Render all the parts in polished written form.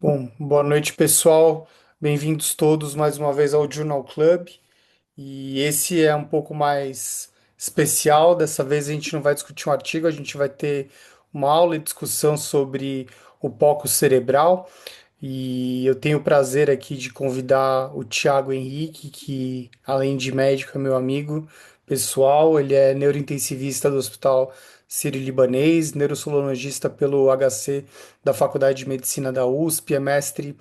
Bom, boa noite, pessoal. Bem-vindos todos mais uma vez ao Journal Club. E esse é um pouco mais especial. Dessa vez a gente não vai discutir um artigo, a gente vai ter uma aula e discussão sobre o póco cerebral. E eu tenho o prazer aqui de convidar o Tiago Henrique, que além de médico é meu amigo pessoal. Ele é neurointensivista do Hospital Sírio-Libanês, neurossologista pelo HC da Faculdade de Medicina da USP, é mestre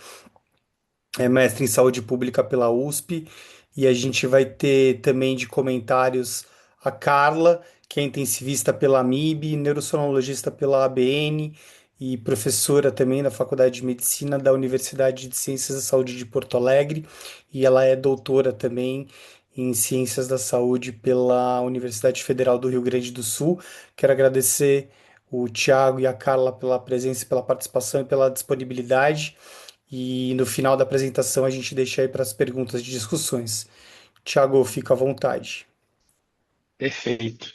em saúde pública pela USP. E a gente vai ter também de comentários a Carla, que é intensivista pela MIB, neurosonologista pela ABN e professora também da Faculdade de Medicina da Universidade de Ciências da Saúde de Porto Alegre. E ela é doutora também em Ciências da Saúde pela Universidade Federal do Rio Grande do Sul. Quero agradecer o Tiago e a Carla pela presença, pela participação e pela disponibilidade. E no final da apresentação a gente deixa aí para as perguntas de discussões. Tiago, fica à vontade. Perfeito.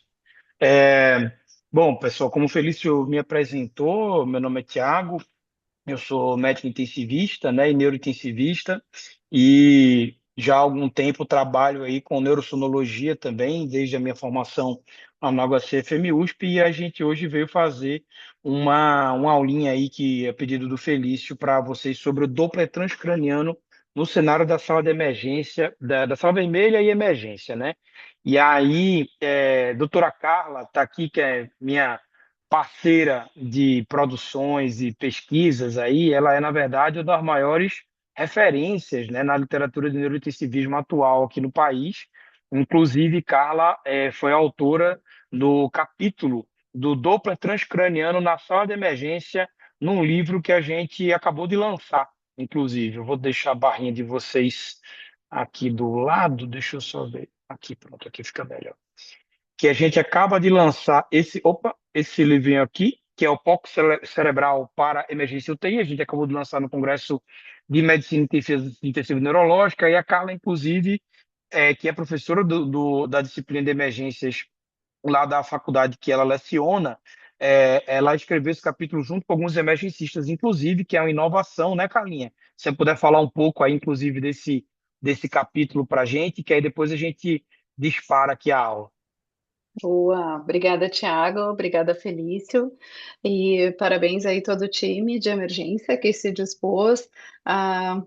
É, bom, pessoal, como o Felício me apresentou, meu nome é Tiago, eu sou médico intensivista, né, e neurointensivista, e já há algum tempo trabalho aí com neurosonologia também, desde a minha formação lá no HCFM USP, e a gente hoje veio fazer uma aulinha aí que é pedido do Felício para vocês sobre o Doppler transcraniano no cenário da sala de emergência, da sala vermelha e emergência, né? E aí, doutora Carla está aqui, que é minha parceira de produções e pesquisas aí, ela é, na verdade, uma das maiores referências, né, na literatura de neurointensivismo atual aqui no país. Inclusive, Carla foi autora do capítulo do Doppler transcraniano na sala de emergência, num livro que a gente acabou de lançar, inclusive. Eu vou deixar a barrinha de vocês aqui do lado, deixa eu só ver. Aqui, pronto, aqui fica melhor que a gente acaba de lançar esse livrinho aqui, que é o POC Cerebral para Emergência UTI. A gente acabou de lançar no Congresso de Medicina Intensiva e Neurológica, e a Carla, inclusive, que é professora da disciplina de emergências lá da faculdade que ela leciona, ela escreveu esse capítulo junto com alguns emergencistas, inclusive, que é uma inovação, né, Carlinha? Se você puder falar um pouco aí, inclusive, desse capítulo para a gente, que aí depois a gente dispara aqui a aula. Boa, obrigada, Tiago, obrigada, Felício, e parabéns aí todo o time de emergência que se dispôs a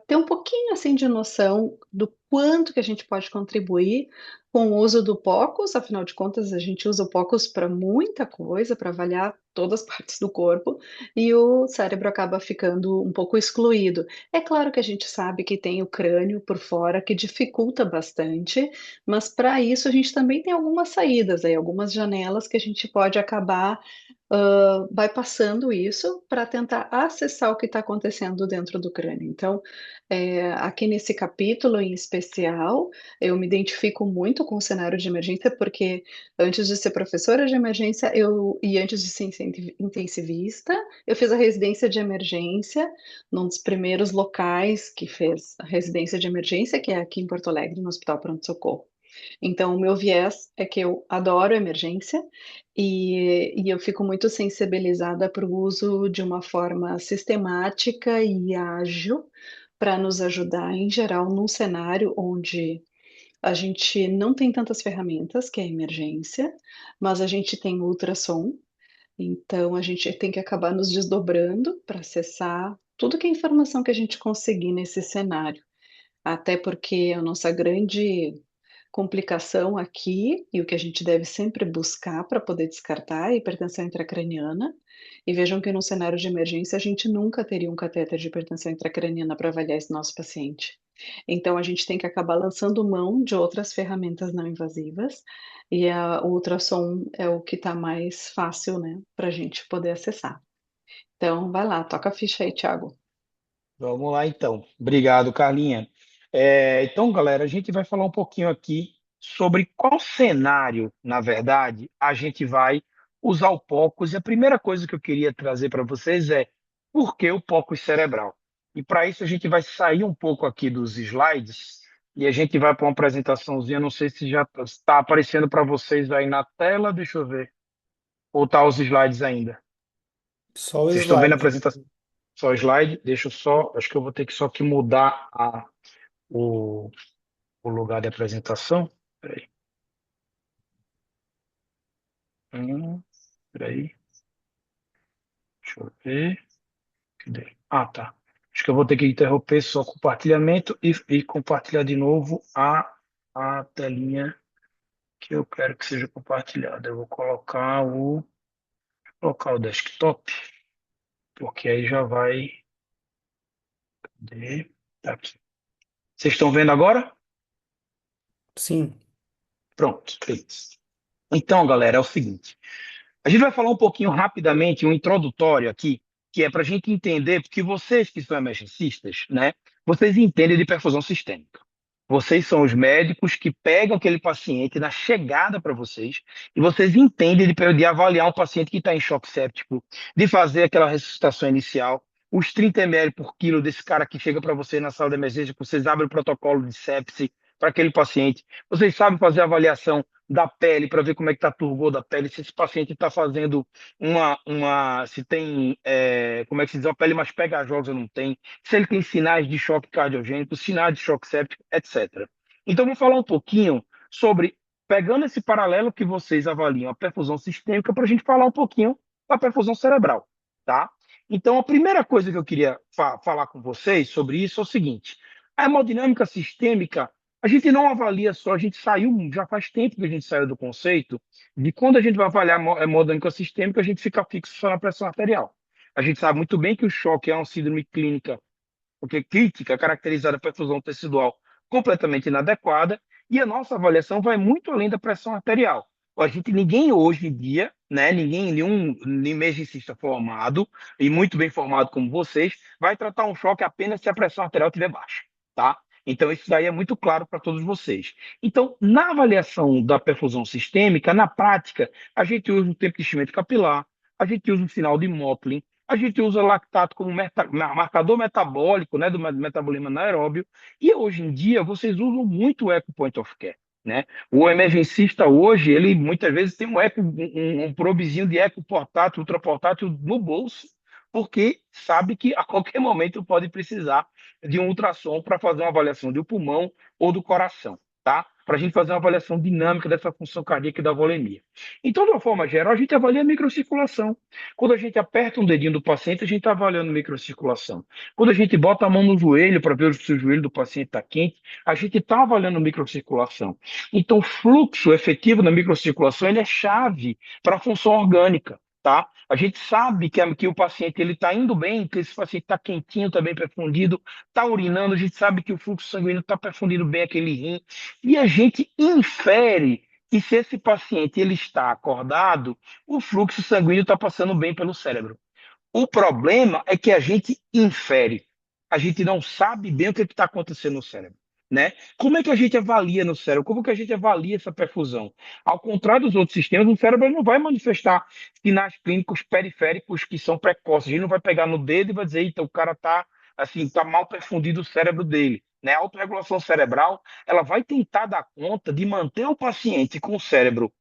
ter um pouquinho assim de noção do quanto que a gente pode contribuir com o uso do POCUS. Afinal de contas, a gente usa o POCUS para muita coisa, para avaliar todas as partes do corpo, e o cérebro acaba ficando um pouco excluído. É claro que a gente sabe que tem o crânio por fora, que dificulta bastante, mas para isso a gente também tem algumas saídas aí, algumas janelas que a gente pode acabar vai passando isso para tentar acessar o que está acontecendo dentro do crânio. Então, aqui nesse capítulo em especial, eu me identifico muito com o cenário de emergência, porque antes de ser professora de emergência, e antes de ser intensivista, eu fiz a residência de emergência num dos primeiros locais que fez a residência de emergência, que é aqui em Porto Alegre, no Hospital Pronto-Socorro. Então, o meu viés é que eu adoro emergência e eu fico muito sensibilizada para o uso de uma forma sistemática e ágil para nos ajudar, em geral, num cenário onde a gente não tem tantas ferramentas, que é a emergência, mas a gente tem ultrassom, então a gente tem que acabar nos desdobrando para acessar tudo que é informação que a gente conseguir nesse cenário. Até porque a nossa grande complicação aqui, e o que a gente deve sempre buscar para poder descartar, é a hipertensão intracraniana. E vejam que no cenário de emergência a gente nunca teria um catéter de hipertensão intracraniana para avaliar esse nosso paciente. Então a gente tem que acabar lançando mão de outras ferramentas não invasivas, e o ultrassom é o que está mais fácil, né, para a gente poder acessar. Então vai lá, toca a ficha aí, Thiago. Vamos lá, então. Obrigado, Carlinha. Então, galera, a gente vai falar um pouquinho aqui sobre qual cenário, na verdade, a gente vai usar o POCUS. E a primeira coisa que eu queria trazer para vocês é por que o POCUS cerebral? E para isso a gente vai sair um pouco aqui dos slides e a gente vai para uma apresentaçãozinha. Não sei se já está aparecendo para vocês aí na tela. Deixa eu ver. Ou tá os slides ainda? Só o Vocês estão vendo a slide. apresentação? só o slide. Deixa eu só, acho que eu vou ter que só que mudar o, o lugar de apresentação. Peraí. Peraí, deixa eu ver. Cadê? Ah, tá. Acho que eu vou ter que interromper só o compartilhamento e compartilhar de novo a telinha que eu quero que seja compartilhada. Eu vou colocar o desktop, porque aí já vai. Cadê? Tá aqui. Vocês estão vendo agora? Sim, Pronto, fez. Então, galera, é o seguinte. A gente vai falar um pouquinho rapidamente, um introdutório aqui, que é para a gente entender, porque vocês que são emergencistas, né? Vocês entendem de perfusão sistêmica. Vocês são os médicos que pegam aquele paciente na chegada para vocês e vocês entendem de avaliar um paciente que está em choque séptico, de fazer aquela ressuscitação inicial, os 30 ml por quilo desse cara que chega para você na sala de emergência, que vocês abrem o protocolo de sepse para aquele paciente. Vocês sabem fazer a avaliação da pele para ver como é que está a turgor da pele, se esse paciente está fazendo se tem, como é que se diz, uma pele mais pegajosa ou não tem, se ele tem sinais de choque cardiogênico, sinais de choque séptico, etc. Então, vou falar um pouquinho sobre, pegando esse paralelo que vocês avaliam a perfusão sistêmica, para a gente falar um pouquinho da perfusão cerebral, tá? Então, a primeira coisa que eu queria falar com vocês sobre isso é o seguinte: a hemodinâmica sistêmica, a gente não avalia só, a gente saiu, já faz tempo que a gente saiu do conceito de quando a gente vai avaliar a hemodinâmica sistêmica, a gente fica fixo só na pressão arterial. A gente sabe muito bem que o choque é uma síndrome clínica, porque crítica, caracterizada por perfusão tecidual completamente inadequada, e a nossa avaliação vai muito além da pressão arterial. Ninguém hoje em dia, né, nenhum emergencista formado e muito bem formado como vocês, vai tratar um choque apenas se a pressão arterial estiver baixa, tá? Então, isso daí é muito claro para todos vocês. Então, na avaliação da perfusão sistêmica, na prática, a gente usa o tempo de enchimento capilar, a gente usa o sinal de Motley, a gente usa lactato como marcador metabólico, né, do metabolismo anaeróbio, e hoje em dia vocês usam muito o Echo Point of Care, né? O emergencista hoje, ele muitas vezes tem um probezinho de eco portátil, ultraportátil no bolso, porque sabe que a qualquer momento pode precisar de um ultrassom para fazer uma avaliação do pulmão ou do coração, tá? Para a gente fazer uma avaliação dinâmica dessa função cardíaca e da volemia. Então, de uma forma geral, a gente avalia a microcirculação. Quando a gente aperta um dedinho do paciente, a gente está avaliando microcirculação. Quando a gente bota a mão no joelho para ver se o joelho do paciente está quente, a gente está avaliando microcirculação. Então, o fluxo efetivo da microcirculação ele é chave para a função orgânica. Tá? A gente sabe que o paciente ele está indo bem, que esse paciente está quentinho, está bem perfundido, está urinando, a gente sabe que o fluxo sanguíneo está perfundindo bem aquele rim, e a gente infere que se esse paciente ele está acordado, o fluxo sanguíneo está passando bem pelo cérebro. O problema é que a gente infere. A gente não sabe bem o que está acontecendo no cérebro, né? Como é que a gente avalia no cérebro? Como que a gente avalia essa perfusão? Ao contrário dos outros sistemas, o cérebro não vai manifestar sinais clínicos periféricos que são precoces. A gente não vai pegar no dedo e vai dizer, eita, o cara está assim, tá mal perfundido o cérebro dele. Né? A autorregulação cerebral, ela vai tentar dar conta de manter o paciente com o cérebro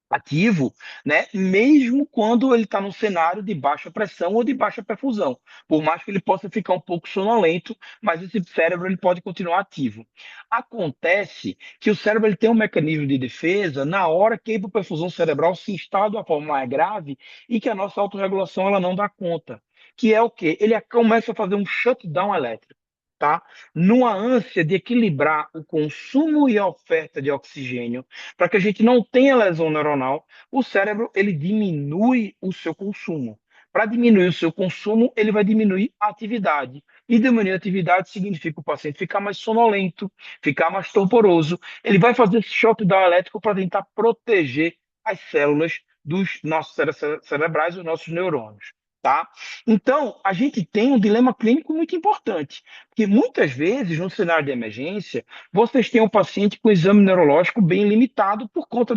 ativo, né? Mesmo quando ele está num cenário de baixa pressão ou de baixa perfusão. Por mais que ele possa ficar um pouco sonolento, mas esse cérebro ele pode continuar ativo. Acontece que o cérebro ele tem um mecanismo de defesa na hora que a hipoperfusão cerebral se instala de uma forma mais grave e que a nossa autorregulação ela não dá conta. Que é o quê? Ele começa a fazer um shutdown elétrico. Tá? Numa ânsia de equilibrar o consumo e a oferta de oxigênio, para que a gente não tenha lesão neuronal, o cérebro ele diminui o seu consumo. Para diminuir o seu consumo, ele vai diminuir a atividade. E diminuir a atividade significa o paciente ficar mais sonolento, ficar mais torporoso. Ele vai fazer esse shutdown elétrico para tentar proteger as células dos nossos cerebrais, os nossos neurônios. Tá? Então, a gente tem um dilema clínico muito importante, porque muitas vezes, no cenário de emergência, vocês têm um paciente com exame neurológico bem limitado por conta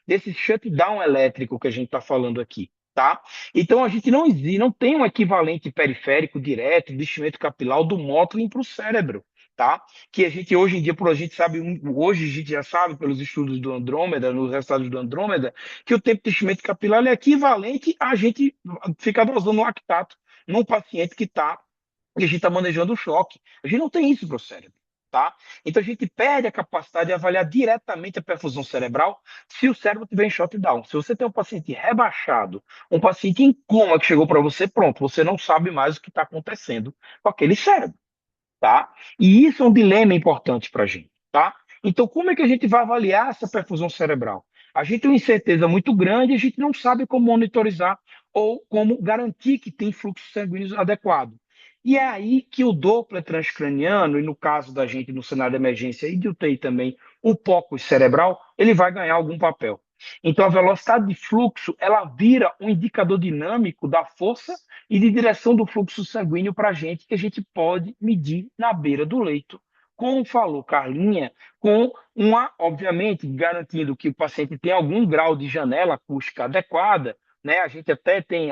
desse shutdown elétrico que a gente está falando aqui. Tá? Então, a gente não tem um equivalente periférico direto de enchimento capilar do Motley para o cérebro. Tá? Que a gente hoje em dia, a gente sabe, hoje a gente já sabe pelos estudos do Andrômeda, nos resultados do Andrômeda, que o tempo de enchimento capilar é equivalente a gente ficar dosando lactato num paciente que a gente está manejando o choque. A gente não tem isso para o cérebro. Tá? Então a gente perde a capacidade de avaliar diretamente a perfusão cerebral se o cérebro estiver em shut down. Se você tem um paciente rebaixado, um paciente em coma que chegou para você, pronto, você não sabe mais o que está acontecendo com aquele cérebro, tá? E isso é um dilema importante para a gente, tá? Então, como é que a gente vai avaliar essa perfusão cerebral? A gente tem uma incerteza muito grande, a gente não sabe como monitorizar ou como garantir que tem fluxo sanguíneo adequado. E é aí que o Doppler transcraniano, e no caso da gente no cenário de emergência e de UTI também, o POCUS cerebral, ele vai ganhar algum papel. Então, a velocidade de fluxo, ela vira um indicador dinâmico da força e de direção do fluxo sanguíneo para a gente, que a gente pode medir na beira do leito, como falou Carlinha, com obviamente, garantindo que o paciente tem algum grau de janela acústica adequada, né? A gente até tem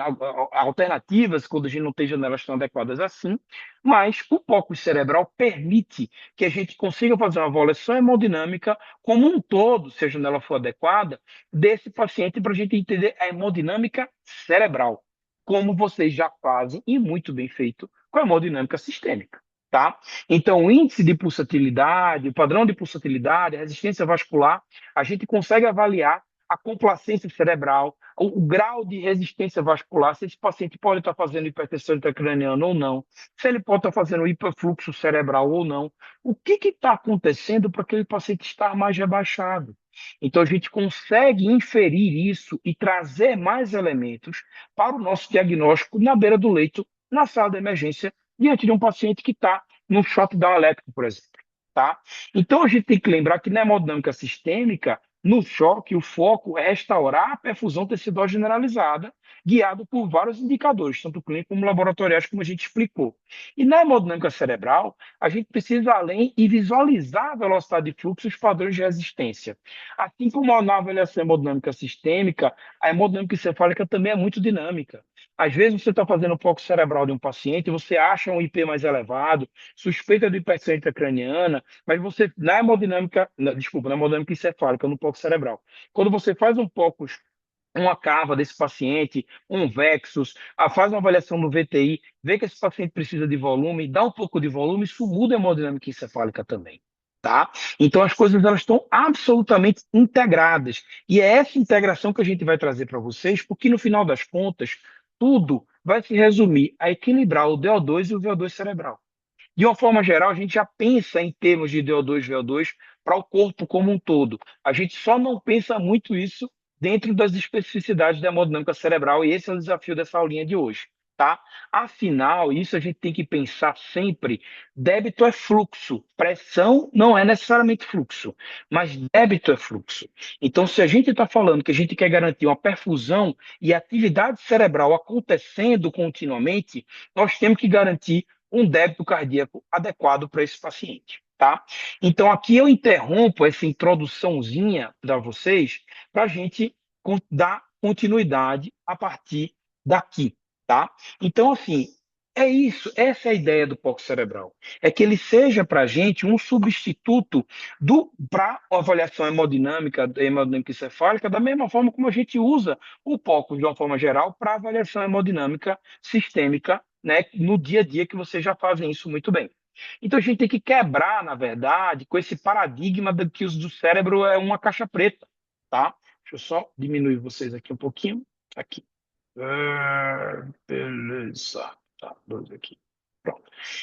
alternativas quando a gente não tem janelas tão adequadas assim, mas o POCUS cerebral permite que a gente consiga fazer uma avaliação hemodinâmica como um todo, se a janela for adequada, desse paciente para a gente entender a hemodinâmica cerebral como vocês já fazem, e muito bem feito, com a hemodinâmica sistêmica. Tá? Então, o índice de pulsatilidade, o padrão de pulsatilidade, a resistência vascular, a gente consegue avaliar a complacência cerebral, o grau de resistência vascular, se esse paciente pode estar fazendo hipertensão intracraniana ou não, se ele pode estar fazendo hiperfluxo cerebral ou não. O que está acontecendo para aquele paciente estar mais rebaixado? Então, a gente consegue inferir isso e trazer mais elementos para o nosso diagnóstico na beira do leito, na sala de emergência, diante de um paciente que está num shutdown elétrico, por exemplo. Tá? Então, a gente tem que lembrar que na hemodinâmica sistêmica, no choque, o foco é restaurar a perfusão tecidual generalizada, guiado por vários indicadores, tanto clínicos como laboratoriais, como a gente explicou. E na hemodinâmica cerebral, a gente precisa ir além e visualizar a velocidade de fluxo e os padrões de resistência. Assim como na avaliação hemodinâmica sistêmica, a hemodinâmica encefálica também é muito dinâmica. Às vezes você está fazendo um foco cerebral de um paciente, você acha um IP mais elevado, suspeita de hipertensão intracraniana, mas você, na hemodinâmica encefálica, no foco cerebral, quando você faz um focus, uma cava desse paciente, um Vexus, faz uma avaliação do VTI, vê que esse paciente precisa de volume, dá um pouco de volume, isso muda a hemodinâmica encefálica também. Tá? Então as coisas elas estão absolutamente integradas e é essa integração que a gente vai trazer para vocês, porque no final das contas tudo vai se resumir a equilibrar o DO2 e o VO2 cerebral. De uma forma geral, a gente já pensa em termos de DO2 e VO2 para o corpo como um todo. A gente só não pensa muito isso dentro das especificidades da hemodinâmica cerebral, e esse é o desafio dessa aulinha de hoje. Tá? Afinal, isso a gente tem que pensar sempre: débito é fluxo, pressão não é necessariamente fluxo, mas débito é fluxo. Então, se a gente está falando que a gente quer garantir uma perfusão e atividade cerebral acontecendo continuamente, nós temos que garantir um débito cardíaco adequado para esse paciente. Tá? Então, aqui eu interrompo essa introduçãozinha para vocês para a gente dar continuidade a partir daqui. Tá? Então, assim, é isso, essa é a ideia do POC cerebral. É que ele seja para a gente um substituto para a avaliação hemodinâmica encefálica, da mesma forma como a gente usa o POC de uma forma geral para avaliação hemodinâmica sistêmica, né, no dia a dia, que vocês já fazem isso muito bem. Então a gente tem que quebrar, na verdade, com esse paradigma de que o cérebro é uma caixa preta, tá? Deixa eu só diminuir vocês aqui um pouquinho. Aqui. Beleza. Tá, dois aqui. Pronto.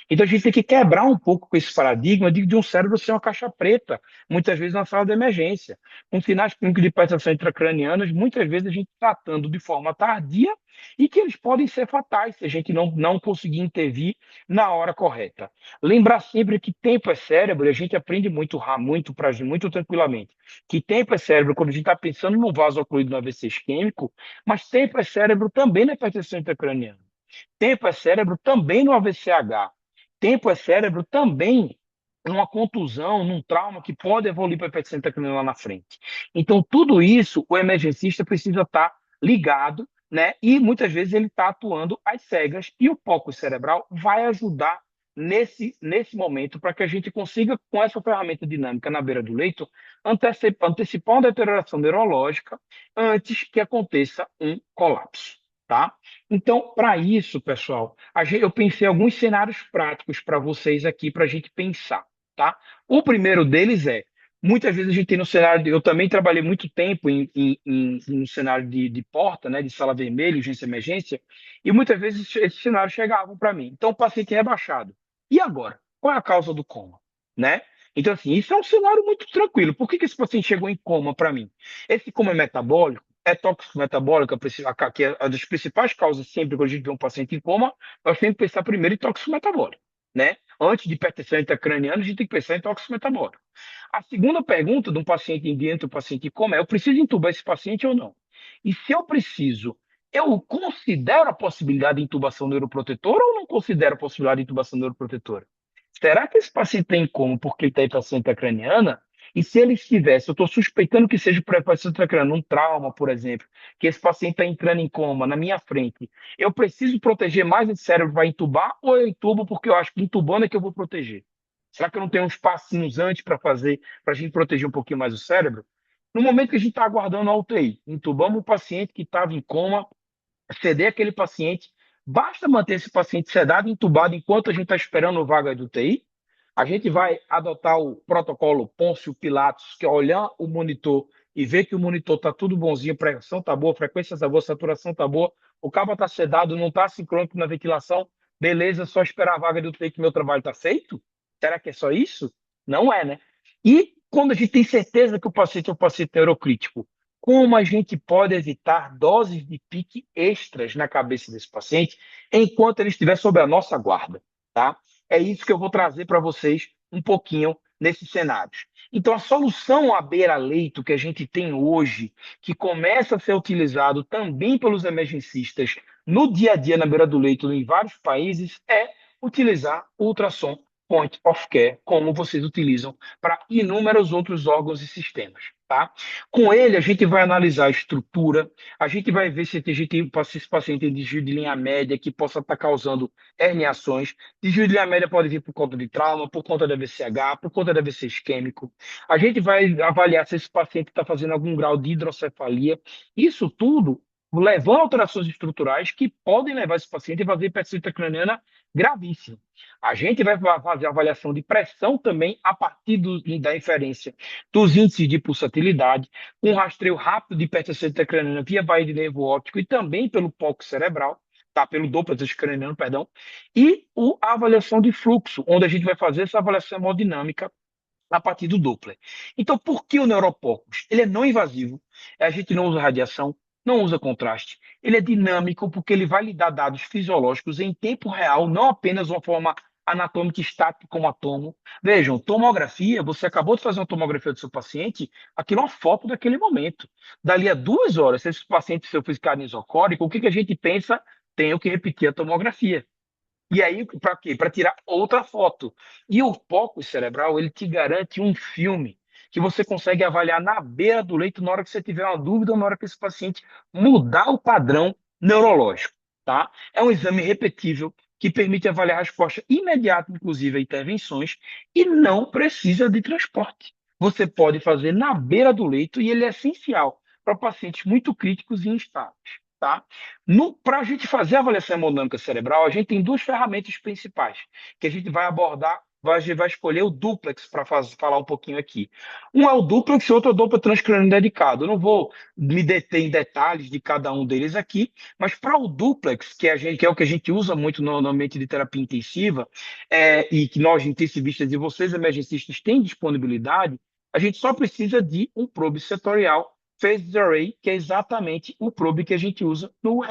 Então a gente tem que quebrar um pouco com esse paradigma de um cérebro ser uma caixa preta, muitas vezes na sala de emergência. Com sinais clínicos de hipertensão intracranianas, muitas vezes a gente tratando de forma tardia e que eles podem ser fatais se a gente não conseguir intervir na hora correta. Lembrar sempre que tempo é cérebro, e a gente aprende muito tranquilamente, que tempo é cérebro quando a gente está pensando no vaso ocluído no AVC isquêmico, mas tempo é cérebro também na hipertensão intracraniana. Tempo é cérebro também no AVCH. Tempo é cérebro também numa contusão, num trauma que pode evoluir para a hipertensão intracraniana lá na frente. Então, tudo isso, o emergencista precisa estar ligado, né? E muitas vezes ele está atuando às cegas, e o foco cerebral vai ajudar nesse momento para que a gente consiga, com essa ferramenta dinâmica na beira do leito, antecipar uma deterioração neurológica antes que aconteça um colapso. tá? Então, para isso, pessoal, eu pensei em alguns cenários práticos para vocês aqui para a gente pensar, tá? O primeiro deles é, muitas vezes a gente tem no cenário, eu também trabalhei muito tempo no cenário de porta, né, de sala vermelha, urgência e emergência, e muitas vezes esses cenários chegavam para mim. Então, o paciente é rebaixado. E agora? Qual é a causa do coma? Né? Então, assim, isso é um cenário muito tranquilo. Por que esse paciente chegou em coma para mim? Esse coma é metabólico? É tóxico metabólico, que é uma das principais causas sempre quando a gente vê um paciente em coma, nós temos que pensar primeiro em tóxico metabólico, né? Antes de hipertensão intracraniana, a gente tem que pensar em tóxico metabólico. A segunda pergunta de um paciente dentro do paciente em coma é: eu preciso intubar esse paciente ou não? E se eu preciso, eu considero a possibilidade de intubação neuroprotetora ou não considero a possibilidade de intubação neuroprotetora? Será que esse paciente tem como porque ele está em paciente intracraniana? E se ele estivesse, eu estou suspeitando que seja por paciente intracraniano, um trauma, por exemplo, que esse paciente está entrando em coma na minha frente, eu preciso proteger mais esse cérebro para intubar ou eu intubo porque eu acho que intubando é que eu vou proteger? Será que eu não tenho uns passinhos antes para fazer, para a gente proteger um pouquinho mais o cérebro? No momento que a gente está aguardando a UTI, intubamos o paciente que estava em coma, ceder aquele paciente, basta manter esse paciente sedado, entubado, enquanto a gente está esperando o vaga de UTI. A gente vai adotar o protocolo Pôncio Pilatos, que é olhar o monitor e ver que o monitor está tudo bonzinho, pressão está boa, frequência está boa, saturação está boa, o cabo está sedado, não está sincrônico na ventilação, beleza, só esperar a vaga de UTI que meu trabalho está feito? Será que é só isso? Não é, né? E quando a gente tem certeza que o paciente é um paciente neurocrítico, como a gente pode evitar doses de pique extras na cabeça desse paciente enquanto ele estiver sob a nossa guarda, tá? É isso que eu vou trazer para vocês um pouquinho nesses cenários. Então, a solução à beira-leito que a gente tem hoje, que começa a ser utilizado também pelos emergencistas no dia a dia na beira do leito em vários países, é utilizar o ultrassom point of care, como vocês utilizam para inúmeros outros órgãos e sistemas, tá? Com ele, a gente vai analisar a estrutura, a gente vai ver se esse paciente tem desvio de linha média que possa estar causando herniações. Desvio de linha média pode vir por conta de trauma, por conta de AVCH, por conta de AVC isquêmico. A gente vai avaliar se esse paciente está fazendo algum grau de hidrocefalia. Isso tudo levando a alterações estruturais que podem levar esse paciente a fazer hipertrofia craniana gravíssima. A gente vai fazer avaliação de pressão também a partir da inferência dos índices de pulsatilidade, um rastreio rápido de hipertensão intracraniana via baía de nervo óptico e também pelo POC cerebral, tá? Pelo Doppler transcraniano, perdão, e a avaliação de fluxo, onde a gente vai fazer essa avaliação hemodinâmica a partir do Doppler. Então, por que o neuropocus? Ele é não invasivo, a gente não usa radiação, não usa contraste. Ele é dinâmico porque ele vai lhe dar dados fisiológicos em tempo real, não apenas uma forma anatômica estática como a tomo. Vejam, tomografia, você acabou de fazer uma tomografia do seu paciente, aquilo é uma foto daquele momento. Dali a 2 horas, se esse paciente seu ficar isocórico, o que a gente pensa? Tenho que repetir a tomografia. E aí, para quê? Para tirar outra foto. E o foco cerebral, ele te garante um filme que você consegue avaliar na beira do leito na hora que você tiver uma dúvida ou na hora que esse paciente mudar o padrão neurológico, tá? É um exame repetível que permite avaliar a resposta imediata, inclusive a intervenções, e não precisa de transporte. Você pode fazer na beira do leito e ele é essencial para pacientes muito críticos e instáveis, tá? Para a gente fazer a avaliação hemodinâmica cerebral, a gente tem duas ferramentas principais que a gente vai abordar. A gente vai escolher o duplex para falar um pouquinho aqui. Um é o duplex e outro é o Doppler transcrânio dedicado. Eu não vou me deter em detalhes de cada um deles aqui, mas para o duplex, que é o que a gente usa muito normalmente de terapia intensiva, e que nós intensivistas e vocês emergencistas têm disponibilidade, a gente só precisa de um probe setorial phased array, que é exatamente o probe que a gente usa no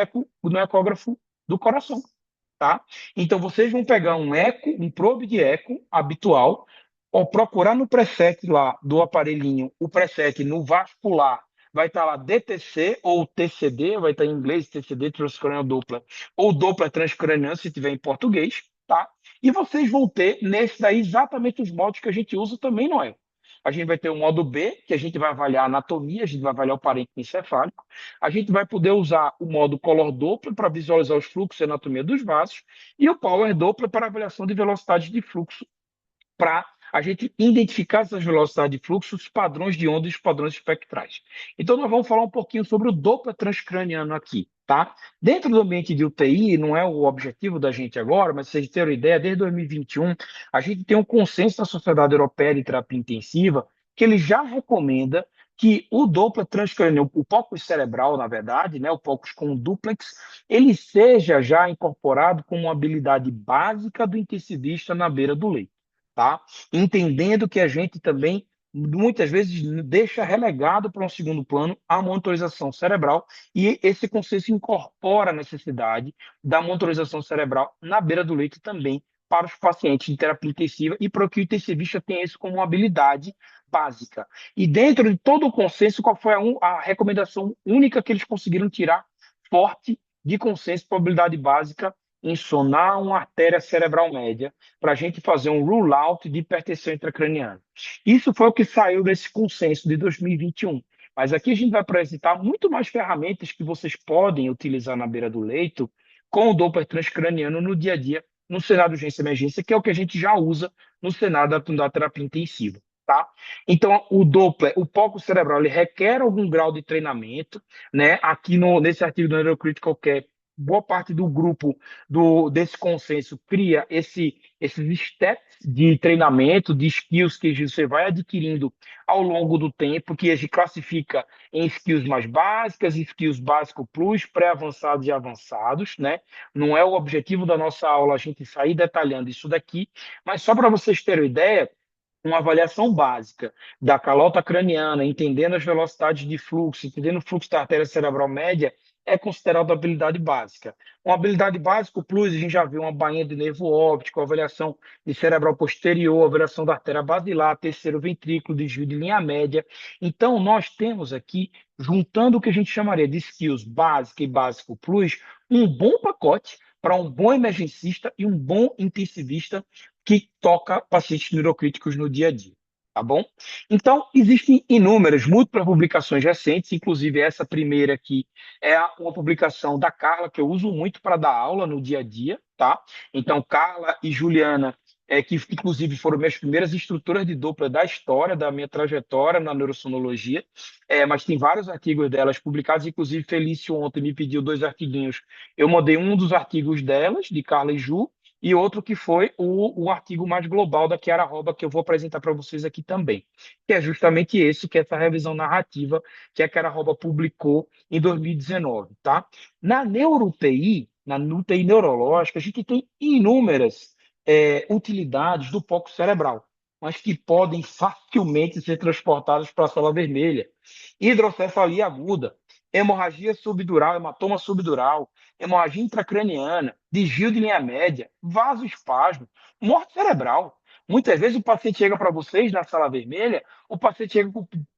ecógrafo do coração, tá? Então, vocês vão pegar um probe de eco habitual, ou procurar no preset lá do aparelhinho, o preset no vascular, vai estar lá DTC ou TCD, vai estar em inglês TCD, Transcranial Doppler, ou Doppler transcraniano, se tiver em português, tá? E vocês vão ter nesse daí exatamente os modos que a gente usa também no eco. A gente vai ter o modo B, que a gente vai avaliar a anatomia, a gente vai avaliar o parênquima encefálico. A gente vai poder usar o modo Color Doppler para visualizar os fluxos e anatomia dos vasos. E o Power Doppler para avaliação de velocidade de fluxo, para a gente identificar essas velocidades de fluxo, os padrões de onda e os padrões espectrais. Então, nós vamos falar um pouquinho sobre o Doppler transcraniano aqui. tá? Dentro do ambiente de UTI, não é o objetivo da gente agora, mas vocês terem uma ideia, desde 2021, a gente tem um consenso da Sociedade Europeia de Terapia Intensiva que ele já recomenda que o Doppler transcraniano, o POCUS cerebral, na verdade, né, o POCUS com duplex, ele seja já incorporado como uma habilidade básica do intensivista na beira do leito, tá? Entendendo que a gente também muitas vezes deixa relegado para um segundo plano a monitorização cerebral e esse consenso incorpora a necessidade da monitorização cerebral na beira do leito também para os pacientes de terapia intensiva e para que o intensivista tenha isso como uma habilidade básica. E dentro de todo o consenso, qual foi a recomendação única que eles conseguiram tirar forte de consenso para habilidade básica em sonar uma artéria cerebral média para a gente fazer um rule-out de hipertensão intracraniana. Isso foi o que saiu desse consenso de 2021. Mas aqui a gente vai apresentar muito mais ferramentas que vocês podem utilizar na beira do leito com o Doppler transcraniano no dia a dia, no cenário de urgência e emergência, que é o que a gente já usa no cenário da terapia intensiva. Tá? Então, o Doppler, o foco cerebral, ele requer algum grau de treinamento, né? Aqui nesse artigo do Neurocritical Care, boa parte do grupo desse consenso cria esses steps de treinamento, de skills que você vai adquirindo ao longo do tempo, que a gente classifica em skills mais básicas, skills básico plus, pré-avançados e avançados, né? Não é o objetivo da nossa aula a gente sair detalhando isso daqui, mas só para vocês terem uma ideia, uma avaliação básica da calota craniana, entendendo as velocidades de fluxo, entendendo o fluxo da artéria cerebral média, é considerada habilidade básica. Uma habilidade básica, o plus, a gente já viu uma bainha de nervo óptico, avaliação de cerebral posterior, avaliação da artéria basilar, terceiro ventrículo, desvio de linha média. Então, nós temos aqui, juntando o que a gente chamaria de skills básica e básico plus, um bom pacote para um bom emergencista e um bom intensivista que toca pacientes neurocríticos no dia a dia, tá bom? Então, existem inúmeras, múltiplas publicações recentes, inclusive essa primeira aqui é uma publicação da Carla, que eu uso muito para dar aula no dia a dia, tá? Então, Carla e Juliana, que inclusive foram minhas primeiras instrutoras de dupla da história, da minha trajetória na neurosonologia, mas tem vários artigos delas publicados, inclusive Felício ontem me pediu 2 artiguinhos. Eu mandei um dos artigos delas, de Carla e Ju, e outro que foi o artigo mais global da Chiara Roba, que eu vou apresentar para vocês aqui também, que é justamente esse, que é essa revisão narrativa que a Chiara Roba publicou em 2019, tá? Na neuro-UTI, na UTI neurológica, a gente tem inúmeras utilidades do foco cerebral, mas que podem facilmente ser transportadas para a sala vermelha. Hidrocefalia aguda, hemorragia subdural, hematoma subdural, hemorragia intracraniana, desvio de linha média, vasoespasmo, morte cerebral. Muitas vezes o paciente chega para vocês na sala vermelha, o paciente chega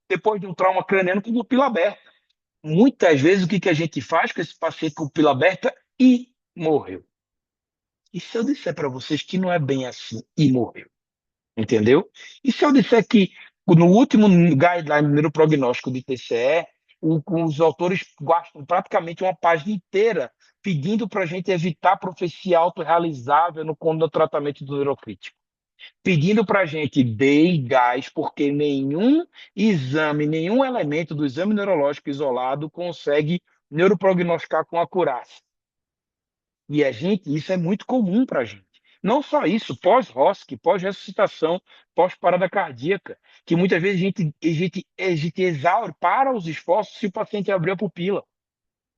depois de um trauma craniano com pupila aberta. Muitas vezes o que a gente faz com esse paciente com pupila aberta e morreu. E se eu disser para vocês que não é bem assim e morreu? Entendeu? E se eu disser que no último guideline do prognóstico de TCE, os autores gastam praticamente uma página inteira pedindo para a gente evitar profecia autorrealizável no quando do tratamento do neurocrítico. Pedindo para a gente dê gás, porque nenhum exame, nenhum elemento do exame neurológico isolado consegue neuroprognosticar com acurácia. E isso é muito comum para a gente. Não só isso, pós-ROSC, pós-ressuscitação, pós-parada cardíaca, que muitas vezes a gente exaure para os esforços se o paciente abrir a pupila,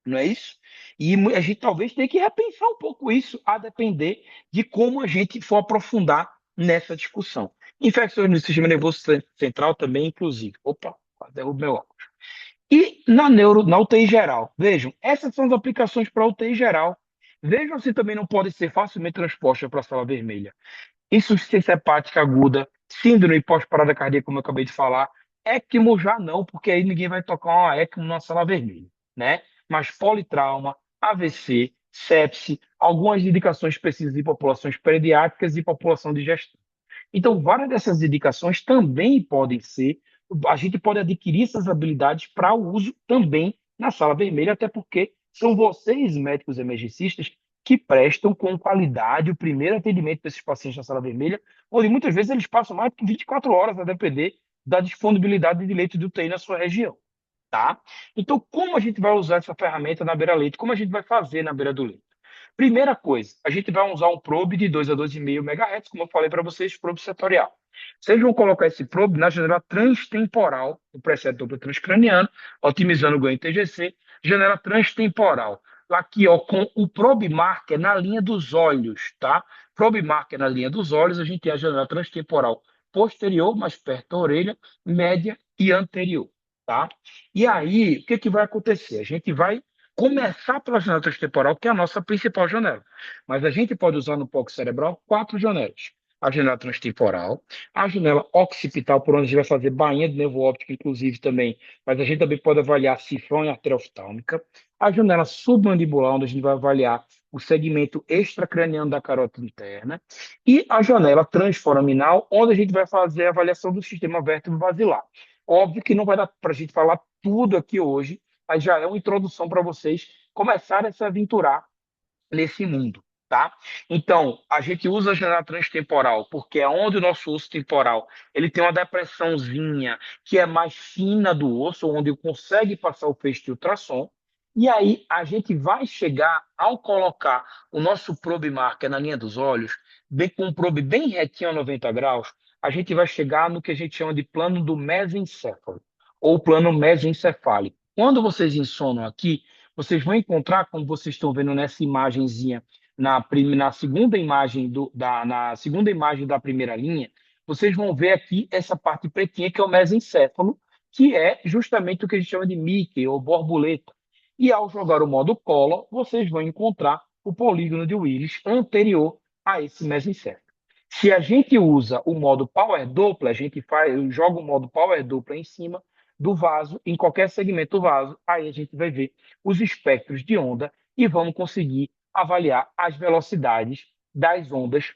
não é isso? E a gente talvez tenha que repensar um pouco isso, a depender de como a gente for aprofundar nessa discussão. Infecções no sistema nervoso central também, inclusive. Opa, quase derrubo meu óculos. E na UTI geral, vejam, essas são as aplicações para a UTI geral. Vejam se também não podem ser facilmente transpostas para a sala vermelha. Insuficiência hepática aguda, síndrome pós-parada cardíaca, como eu acabei de falar. ECMO já não, porque aí ninguém vai tocar uma ECMO na sala vermelha, né? Mas politrauma, AVC, sepse, algumas indicações específicas em populações pediátricas e população de gestão. Então, várias dessas indicações também podem ser, a gente pode adquirir essas habilidades para o uso também na sala vermelha, até porque são vocês, médicos emergencistas, que prestam com qualidade o primeiro atendimento desses pacientes na sala vermelha, onde muitas vezes eles passam mais de 24 horas a depender da disponibilidade de leito de UTI na sua região. tá? Então, como a gente vai usar essa ferramenta na beira-leito? Como a gente vai fazer na beira do leito? Primeira coisa, a gente vai usar um probe de 2 a 2,5 MHz, como eu falei para vocês, probe setorial. Vocês vão colocar esse probe na janela transtemporal do preseto duplo transcraniano, otimizando o ganho TGC, janela transtemporal. Aqui, ó, com o probe marker na linha dos olhos, tá? Probe marker na linha dos olhos, a gente tem a janela transtemporal posterior, mais perto da orelha, média e anterior, tá? E aí, o que que vai acontecer? A gente vai começar pela janela transtemporal, que é a nossa principal janela. Mas a gente pode usar no POC cerebral 4 janelas. A janela transtemporal, a janela occipital, por onde a gente vai fazer bainha de nervo óptico, inclusive também, mas a gente também pode avaliar cifrão e artéria oftálmica. A janela submandibular, onde a gente vai avaliar o segmento extracraniano da carótida interna. E a janela transforaminal, onde a gente vai fazer a avaliação do sistema vértebro-basilar. Óbvio que não vai dar para a gente falar tudo aqui hoje, mas já é uma introdução para vocês começarem a se aventurar nesse mundo, tá? Então, a gente usa a janela transtemporal porque é onde o nosso osso temporal ele tem uma depressãozinha que é mais fina do osso, onde consegue passar o feixe de ultrassom. E aí a gente vai chegar ao colocar o nosso probe marker na linha dos olhos, bem com um probe bem retinho a 90 graus, a gente vai chegar no que a gente chama de plano do mesencéfalo, ou plano mesencefálico. Quando vocês ensonam aqui, vocês vão encontrar, como vocês estão vendo nessa imagenzinha, na segunda imagem na segunda imagem da primeira linha, vocês vão ver aqui essa parte pretinha que é o mesencéfalo, que é justamente o que a gente chama de Mickey ou borboleta. E ao jogar o modo Color, vocês vão encontrar o polígono de Willis anterior a esse mesencéfalo. Se a gente usa o modo Power Doppler, a gente joga o modo Power Doppler em cima do vaso, em qualquer segmento do vaso, aí a gente vai ver os espectros de onda e vamos conseguir avaliar as velocidades das ondas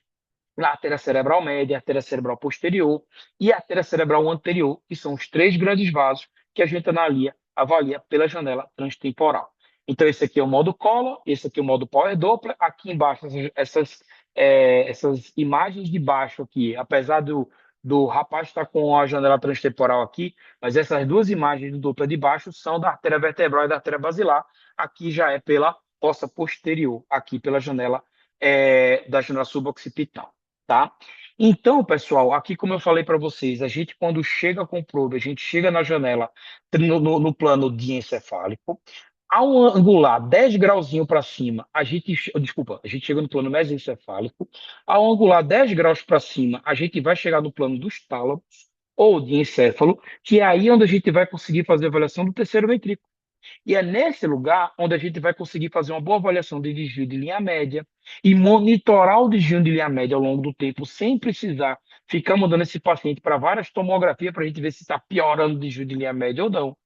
na artéria cerebral média, artéria cerebral posterior e artéria cerebral anterior, que são os 3 grandes vasos que a gente avalia pela janela transtemporal. Então, esse aqui é o modo Color, esse aqui é o modo Power Doppler. Aqui embaixo, essas imagens de baixo aqui, apesar do rapaz estar com a janela transtemporal aqui, mas essas duas imagens do Doppler de baixo são da artéria vertebral e da artéria basilar. Aqui já é pela fossa posterior, aqui pela janela da janela suboccipital, tá? Então, pessoal, aqui como eu falei para vocês, a gente quando chega com o probe, a gente chega na janela no plano diencefálico, ao angular 10 grauzinho para cima, a gente chega no plano mesencefálico. Ao angular 10 graus para cima, a gente vai chegar no plano dos tálamos ou de encéfalo, que é aí onde a gente vai conseguir fazer a avaliação do terceiro ventrículo. E é nesse lugar onde a gente vai conseguir fazer uma boa avaliação de desvio de linha média e monitorar o desvio de linha média ao longo do tempo, sem precisar ficar mandando esse paciente para várias tomografias para a gente ver se está piorando o desvio de linha média ou não.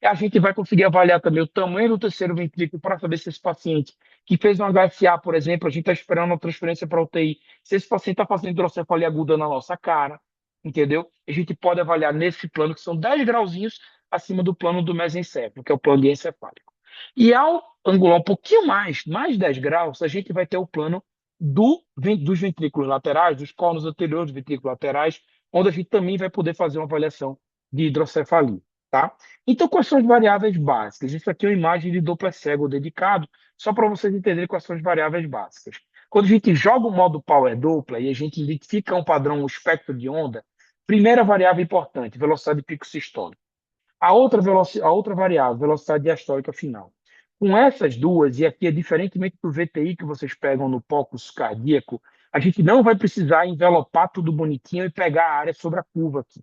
A gente vai conseguir avaliar também o tamanho do terceiro ventrículo para saber se esse paciente que fez um HSA, por exemplo, a gente está esperando uma transferência para UTI, se esse paciente está fazendo hidrocefalia aguda na nossa cara, entendeu? A gente pode avaliar nesse plano, que são 10 grauzinhos acima do plano do mesencéfalo, que é o plano diencefálico. E ao angular um pouquinho mais 10 graus, a gente vai ter o plano dos ventrículos laterais, dos cornos anteriores dos ventrículos laterais, onde a gente também vai poder fazer uma avaliação de hidrocefalia, tá? Então, quais são as variáveis básicas? Isso aqui é uma imagem de Doppler cego dedicado, só para vocês entenderem quais são as variáveis básicas. Quando a gente joga o modo Power Doppler e a gente identifica um padrão, um espectro de onda, primeira variável importante, velocidade de pico sistólico. A outra variável, velocidade diastólica final. Com essas duas, e aqui é diferentemente do VTI que vocês pegam no POCUS cardíaco, a gente não vai precisar envelopar tudo bonitinho e pegar a área sobre a curva aqui.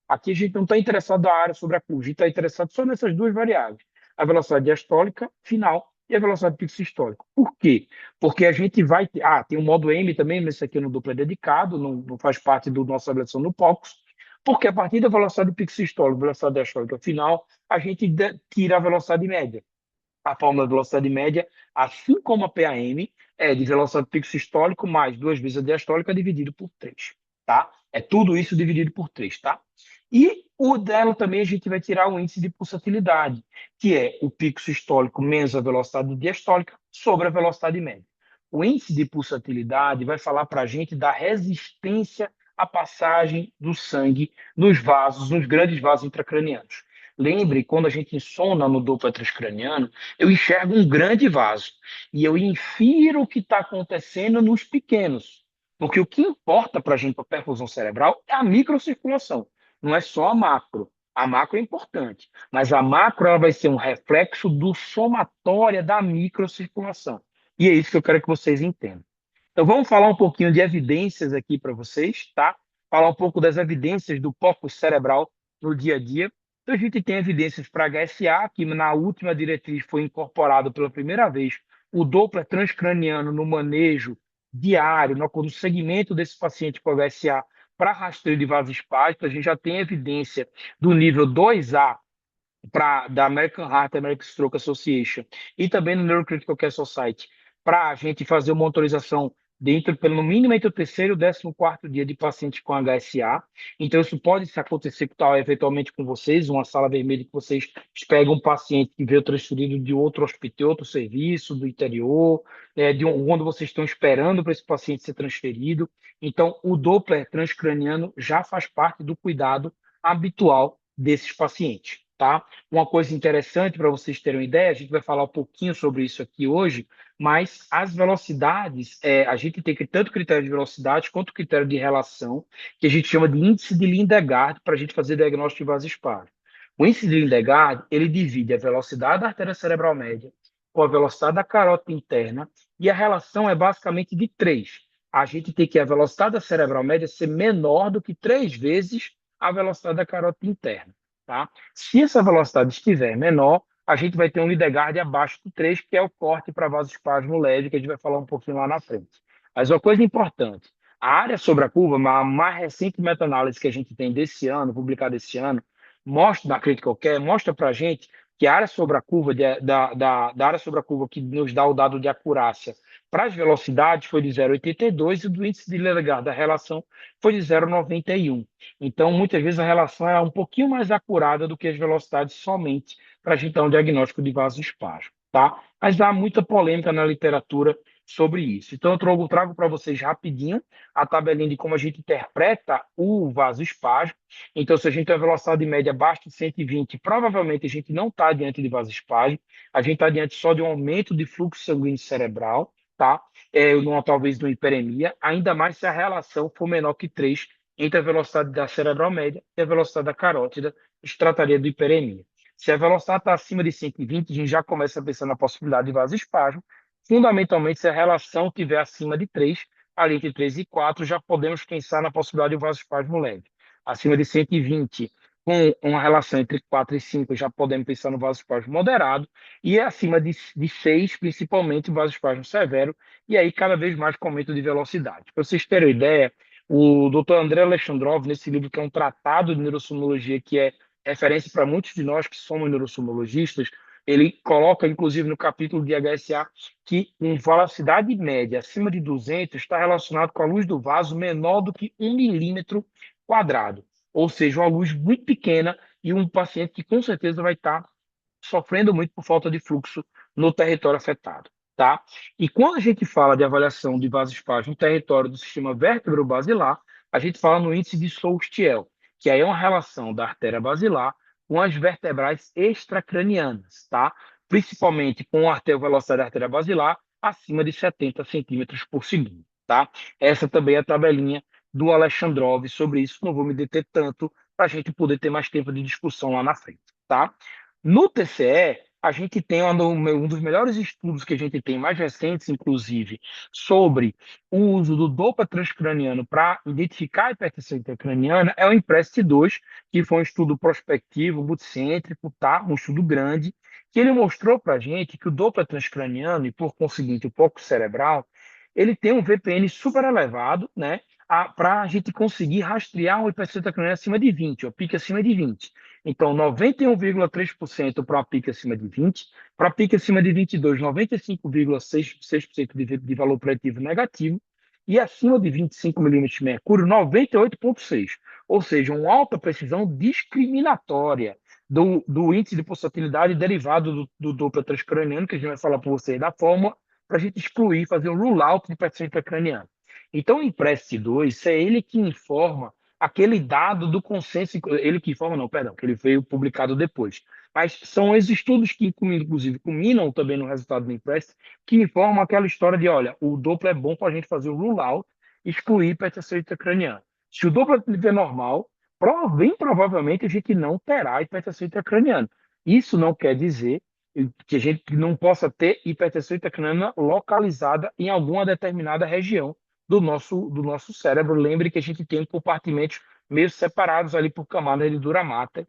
Aqui a gente não está interessado na área sobre a curva, a gente está interessado só nessas duas variáveis, a velocidade diastólica final e a velocidade de pico sistólico. Por quê? Porque a gente vai ter... tem o modo M também, mas esse aqui no duplo é dedicado, não faz parte da nossa avaliação no POCUS, porque a partir da velocidade do pico sistólico, velocidade diastólica final, a gente tira a velocidade média. A fórmula da velocidade média, assim como a PAM, é de velocidade do pico sistólico mais 2 vezes a diastólica dividido por 3, tá? É tudo isso dividido por 3, tá? E o dela também a gente vai tirar o índice de pulsatilidade, que é o pico sistólico menos a velocidade diastólica sobre a velocidade média. O índice de pulsatilidade vai falar para a gente da resistência à passagem do sangue nos vasos, nos grandes vasos intracranianos. Lembre, quando a gente insona no Doppler transcraniano, eu enxergo um grande vaso e eu infiro o que está acontecendo nos pequenos. Porque o que importa para a gente, para a perfusão cerebral, é a microcirculação, não é só a macro. A macro é importante, mas a macro ela vai ser um reflexo do somatória da microcirculação. E é isso que eu quero que vocês entendam. Então vamos falar um pouquinho de evidências aqui para vocês, tá? Falar um pouco das evidências do focus cerebral no dia a dia. Então a gente tem evidências para HSA, que na última diretriz foi incorporado pela primeira vez o Doppler transcraniano no manejo diário, no segmento desse paciente com HSA para rastreio de vasos espásticos. A gente já tem evidência do nível 2A da American Heart American Stroke Association e também no Neurocritical Care Society, para a gente fazer uma monitorização dentro, pelo mínimo entre o terceiro e o 14º dia de paciente com HSA. Então, isso pode acontecer tal, eventualmente com vocês, uma sala vermelha que vocês pegam um paciente que veio transferido de outro hospital, outro serviço, do interior, onde vocês estão esperando para esse paciente ser transferido. Então, o Doppler transcraniano já faz parte do cuidado habitual desses pacientes, tá? Uma coisa interessante para vocês terem uma ideia, a gente vai falar um pouquinho sobre isso aqui hoje, mas as velocidades, a gente tem tanto critério de velocidade quanto critério de relação, que a gente chama de índice de Lindegard, para a gente fazer diagnóstico de vasoespasmo. O índice de Lindegard, ele divide a velocidade da artéria cerebral média com a velocidade da carótida interna, e a relação é basicamente de 3. A gente tem que a velocidade da cerebral média ser menor do que 3 vezes a velocidade da carótida interna, tá? Se essa velocidade estiver menor, a gente vai ter um Lindegard abaixo do 3, que é o corte para vasoespasmo leve, que a gente vai falar um pouquinho lá na frente. Mas uma coisa importante, a área sobre a curva, a mais recente meta-análise que a gente tem desse ano, publicada esse ano, mostra, na Critical Care, mostra para a gente que a área sobre a curva, da área sobre a curva que nos dá o dado de acurácia para as velocidades foi de 0,82 e do índice de Lindegard da relação foi de 0,91. Então, muitas vezes a relação é um pouquinho mais acurada do que as velocidades somente para a gente dar um diagnóstico de vasoespasmo, tá? Mas há muita polêmica na literatura sobre isso. Então, eu trago para vocês rapidinho a tabelinha de como a gente interpreta o vasoespasmo. Então, se a gente tem uma velocidade média abaixo de 120, provavelmente a gente não está diante de vasoespasmo, a gente está diante só de um aumento de fluxo sanguíneo cerebral, tá? Talvez de uma hiperemia, ainda mais se a relação for menor que 3 entre a velocidade da cerebral média e a velocidade da carótida, se trataria de hiperemia. Se a velocidade está acima de 120, a gente já começa a pensar na possibilidade de vasoespasmo. Fundamentalmente, se a relação estiver acima de 3, ali entre 3 e 4, já podemos pensar na possibilidade de vasoespasmo leve. Acima de 120, com uma relação entre 4 e 5, já podemos pensar no vasoespasmo moderado, e acima de 6, principalmente, o vasoespasmo severo, e aí cada vez mais com aumento de velocidade. Para vocês terem uma ideia, o Dr. André Alexandrov, nesse livro que é um tratado de neurosomnologia, que é referência para muitos de nós que somos neurosomnologistas, ele coloca, inclusive, no capítulo de HSA, que uma velocidade média acima de 200 está relacionado com a luz do vaso menor do que 1 milímetro quadrado. Ou seja, uma luz muito pequena e um paciente que com certeza vai estar sofrendo muito por falta de fluxo no território afetado, tá? E quando a gente fala de avaliação de vasoespasmo no território do sistema vértebro-basilar, a gente fala no índice de Soulstiel, que aí é uma relação da artéria basilar com as vertebrais extracranianas, tá? Principalmente com a velocidade da artéria basilar acima de 70 centímetros por segundo, tá? Essa também é a tabelinha do Alexandrov sobre isso, não vou me deter tanto para a gente poder ter mais tempo de discussão lá na frente, tá? No TCE, a gente tem um dos melhores estudos que a gente tem, mais recentes, inclusive, sobre o uso do Doppler transcraniano para identificar a hipertensão intracraniana, é o IMPRESS-2, que foi um estudo prospectivo, multicêntrico, tá? Um estudo grande, que ele mostrou para a gente que o Doppler transcraniano, e por conseguinte o foco cerebral, ele tem um VPN super elevado, né? Para a gente conseguir rastrear um hipertensão intracraniana acima de 20, ou pique acima de 20. Então, 91,3% para uma pica acima de 20, para a pica acima de 22, 95,6% de valor preditivo negativo, e acima de 25 milímetros de mercúrio, 98,6%. Ou seja, uma alta precisão discriminatória do índice de pulsatilidade derivado do Doppler transcraniano, que a gente vai falar para vocês da fórmula, para a gente excluir, fazer um rule-out de hipertensão intracraniana. Então, o IMPRESS-2 é ele que informa aquele dado do consenso, ele que informa, não, perdão, que ele veio publicado depois. Mas são esses estudos que, inclusive, culminam também no resultado do IMPRESS, que informam aquela história de, olha, o Doppler é bom para a gente fazer o rule-out, excluir hipertensão intracraniana. Se o Doppler estiver normal, bem provavelmente a gente não terá hipertensão intracraniana. Isso não quer dizer que a gente não possa ter hipertensão intracraniana localizada em alguma determinada região do nosso cérebro. Lembre que a gente tem compartimentos meio separados ali por camadas de dura mater.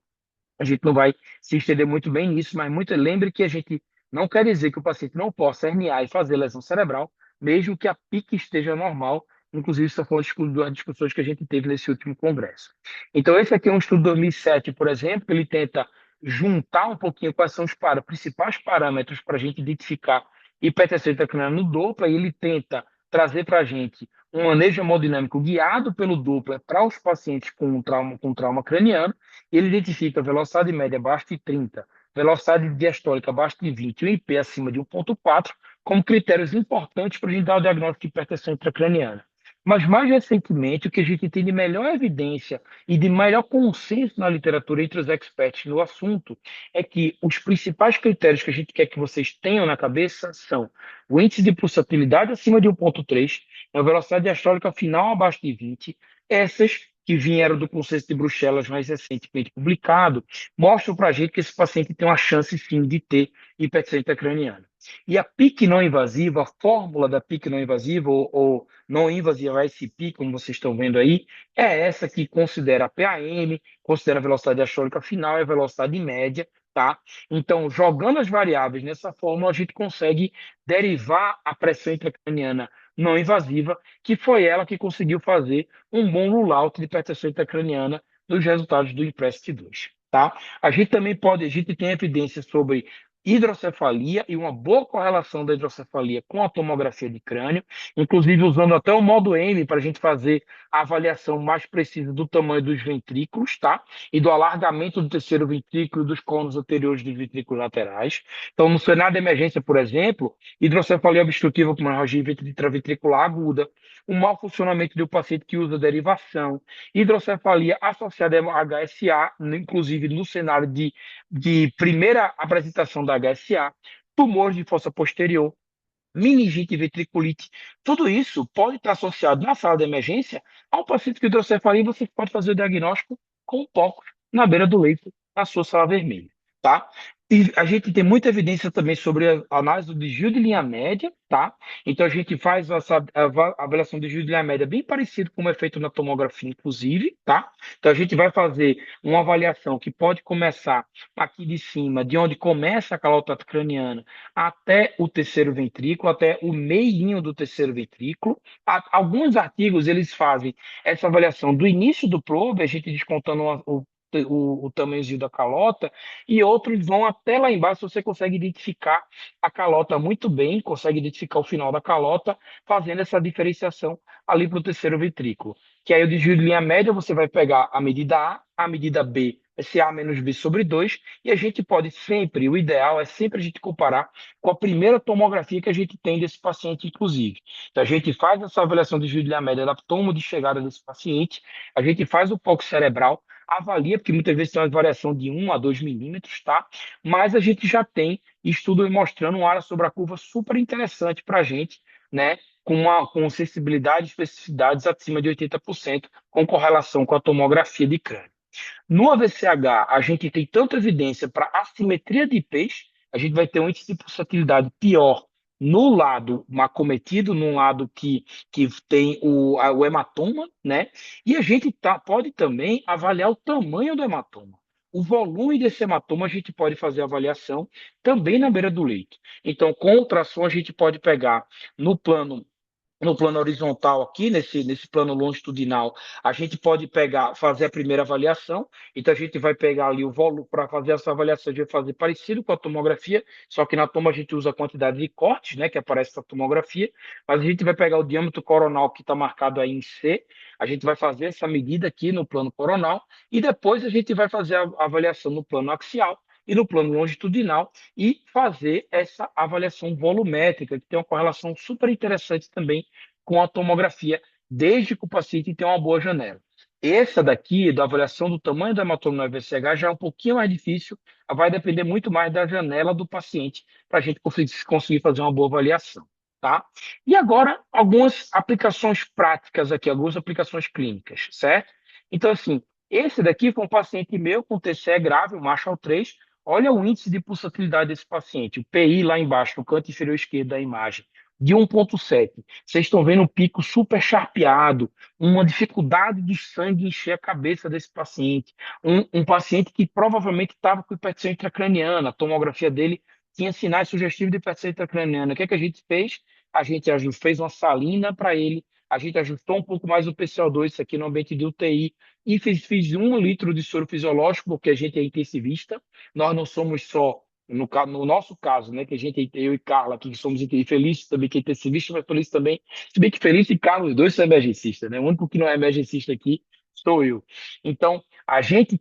A gente não vai se estender muito bem nisso, mas lembre que a gente não quer dizer que o paciente não possa herniar e fazer lesão cerebral, mesmo que a PIC esteja normal. Inclusive, isso foi uma das discussões que a gente teve nesse último congresso. Então, esse aqui é um estudo de 2007, por exemplo, que ele tenta juntar um pouquinho quais são os principais parâmetros para a gente identificar hipertensão intracraniana no Doppler, e ele tenta trazer para a gente um manejo hemodinâmico guiado pelo Doppler para os pacientes com trauma craniano. Ele identifica velocidade média abaixo de 30, velocidade diastólica abaixo de 20 e o IP acima de 1,4 como critérios importantes para a gente dar o diagnóstico de hipertensão intracraniana. Mas, mais recentemente, o que a gente tem de melhor evidência e de melhor consenso na literatura entre os experts no assunto é que os principais critérios que a gente quer que vocês tenham na cabeça são o índice de pulsatilidade acima de 1,3, a velocidade diastólica final abaixo de 20, essas que vieram do consenso de Bruxelas mais recentemente publicado, mostram para a gente que esse paciente tem uma chance, sim, de ter hipertensão intracraniana. E a PIC não invasiva, a fórmula da PIC não invasiva, ou não invasiva ICP, como vocês estão vendo aí, é essa que considera a PAM, considera a velocidade diastólica final e a velocidade média, tá? Então, jogando as variáveis nessa fórmula, a gente consegue derivar a pressão intracraniana não invasiva, que foi ela que conseguiu fazer um bom rollout de hipertensão intracraniana nos resultados do IMPREST-2, tá? A gente tem evidência sobre hidrocefalia e uma boa correlação da hidrocefalia com a tomografia de crânio, inclusive usando até o modo M para a gente fazer a avaliação mais precisa do tamanho dos ventrículos, tá? E do alargamento do terceiro ventrículo e dos cônos anteriores dos ventrículos laterais. Então, no cenário de emergência, por exemplo, hidrocefalia obstrutiva com hemorragia intraventricular aguda, o mau funcionamento de um paciente que usa derivação, hidrocefalia associada a HSA, inclusive no cenário de primeira apresentação da HSA, tumores de fossa posterior, meningite e ventriculite, tudo isso pode estar associado na sala de emergência ao paciente com hidrocefalia. Você pode fazer o diagnóstico com POC na beira do leito, na sua sala vermelha, tá? E a gente tem muita evidência também sobre a análise do desvio de linha média, tá? Então a gente faz essa avaliação de desvio de linha média bem parecido com o efeito na tomografia, inclusive, tá? Então a gente vai fazer uma avaliação que pode começar aqui de cima, de onde começa a calota craniana, até o terceiro ventrículo, até o meinho do terceiro ventrículo. Alguns artigos eles fazem essa avaliação do início do probe, a gente descontando o tamanhozinho da calota, e outros vão até lá embaixo. Você consegue identificar a calota muito bem, consegue identificar o final da calota, fazendo essa diferenciação ali para o terceiro ventrículo. Que aí o desvio de linha média, você vai pegar a medida a medida B, vai ser A menos B sobre 2, e a gente pode sempre, o ideal é sempre a gente comparar com a primeira tomografia que a gente tem desse paciente, inclusive. Então, a gente faz essa avaliação de desvio de linha média da tomo de chegada desse paciente, a gente faz o POC cerebral, avalia, porque muitas vezes tem uma variação de 1 a 2 milímetros, tá? Mas a gente já tem estudos mostrando uma área sobre a curva super interessante para a gente, né? Com sensibilidade e especificidades acima de 80%, com correlação com a tomografia de crânio. No AVCH, a gente tem tanta evidência para assimetria de IPs, a gente vai ter um índice de pulsatilidade pior no lado acometido, no lado que tem o hematoma, né? E a gente pode também avaliar o tamanho do hematoma. O volume desse hematoma a gente pode fazer avaliação também na beira do leito. Então, com ultrassom, a gente pode pegar no plano horizontal aqui, nesse plano longitudinal, a gente pode fazer a primeira avaliação. Então a gente vai pegar ali o volume para fazer essa avaliação, a gente vai fazer parecido com a tomografia, só que na toma a gente usa a quantidade de cortes, né, que aparece na tomografia, mas a gente vai pegar o diâmetro coronal que está marcado aí em C, a gente vai fazer essa medida aqui no plano coronal, e depois a gente vai fazer a avaliação no plano axial e no plano longitudinal, e fazer essa avaliação volumétrica, que tem uma correlação super interessante também com a tomografia, desde que o paciente tenha uma boa janela. Essa daqui, da avaliação do tamanho do hematoma no FSH, já é um pouquinho mais difícil, vai depender muito mais da janela do paciente para a gente conseguir fazer uma boa avaliação, tá? E agora, algumas aplicações práticas aqui, algumas aplicações clínicas, certo? Então, assim, esse daqui foi um paciente meu com TCE grave, o Marshall 3. Olha o índice de pulsatilidade desse paciente, o PI lá embaixo, no canto inferior esquerdo da imagem, de 1,7. Vocês estão vendo um pico super charpeado, uma dificuldade de sangue encher a cabeça desse paciente. Um paciente que provavelmente estava com hipertensão intracraniana, a tomografia dele tinha sinais sugestivos de hipertensão intracraniana. O que é que a gente fez? A gente fez uma salina para ele, a gente ajustou um pouco mais o PCO2, isso aqui no ambiente de UTI, e fiz 1 litro de soro fisiológico, porque a gente é intensivista, nós não somos só no nosso caso, né, que a gente, eu e Carla, aqui que somos felizes também, que é intensivista, mas feliz também. Se bem que Felício e Carlos, os dois são emergencistas, né? O único que não é emergencista aqui sou eu. Então, a gente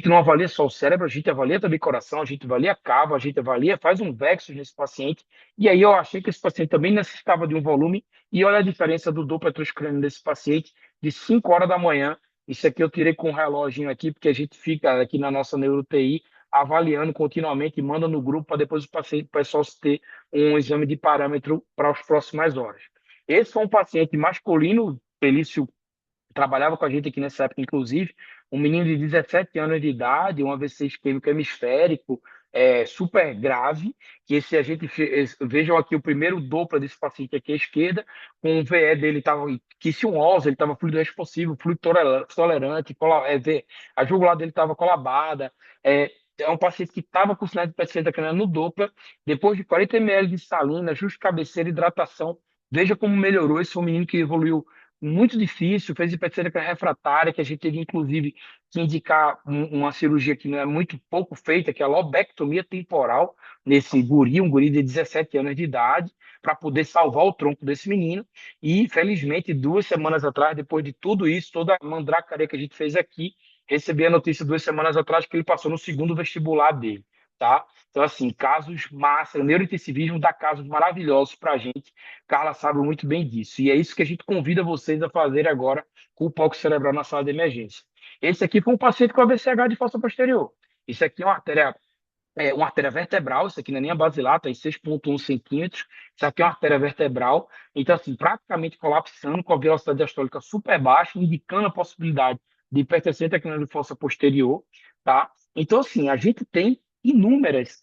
não avalia só o cérebro, a gente avalia também o coração, a gente avalia a cava, a gente avalia, faz um Vexus nesse paciente. E aí eu achei que esse paciente também necessitava de um volume. E olha a diferença do Doppler transcrânio desse paciente de 5 horas da manhã. Isso aqui eu tirei com um reloginho aqui, porque a gente fica aqui na nossa neuro-UTI avaliando continuamente e manda no grupo para depois o pessoal ter um exame de parâmetro para as próximas horas. Esse foi um paciente masculino, Felício trabalhava com a gente aqui nessa época, inclusive, um menino de 17 anos de idade, um AVC isquêmico hemisférico, super grave, que esse a gente vejam aqui o primeiro Doppler desse paciente aqui à esquerda, com o VE dele estava quissioso, ele estava fluido responsivo, fluido tolerante, a jugular dele estava colabada, é um paciente que estava com sinais de paciente craniana no Doppler, depois de 40 ml de salina, ajuste cabeceira, hidratação, veja como melhorou. Esse foi um menino que evoluiu muito difícil, fez hipertensão refratária, que a gente teve, inclusive, que indicar uma cirurgia que não é muito pouco feita, que é a lobectomia temporal, nesse guri, um guri de 17 anos de idade, para poder salvar o tronco desse menino. E, felizmente, 2 semanas atrás, depois de tudo isso, toda a mandracaria que a gente fez aqui, recebi a notícia 2 semanas atrás que ele passou no segundo vestibular dele, tá? Então, assim, casos massa, o neurointensivismo dá casos maravilhosos para a gente. Carla sabe muito bem disso. E é isso que a gente convida vocês a fazer agora com o palco cerebral na sala de emergência. Esse aqui foi um paciente com AVCH de fossa posterior. Isso aqui é uma artéria vertebral, isso aqui não é nem a basilar, está em 6,1 centímetros. Isso aqui é uma artéria vertebral. Então, assim, praticamente colapsando com a velocidade diastólica super baixa, indicando a possibilidade de hipertensão intracraniana de fossa posterior, tá? Então, assim, a gente tem inúmeras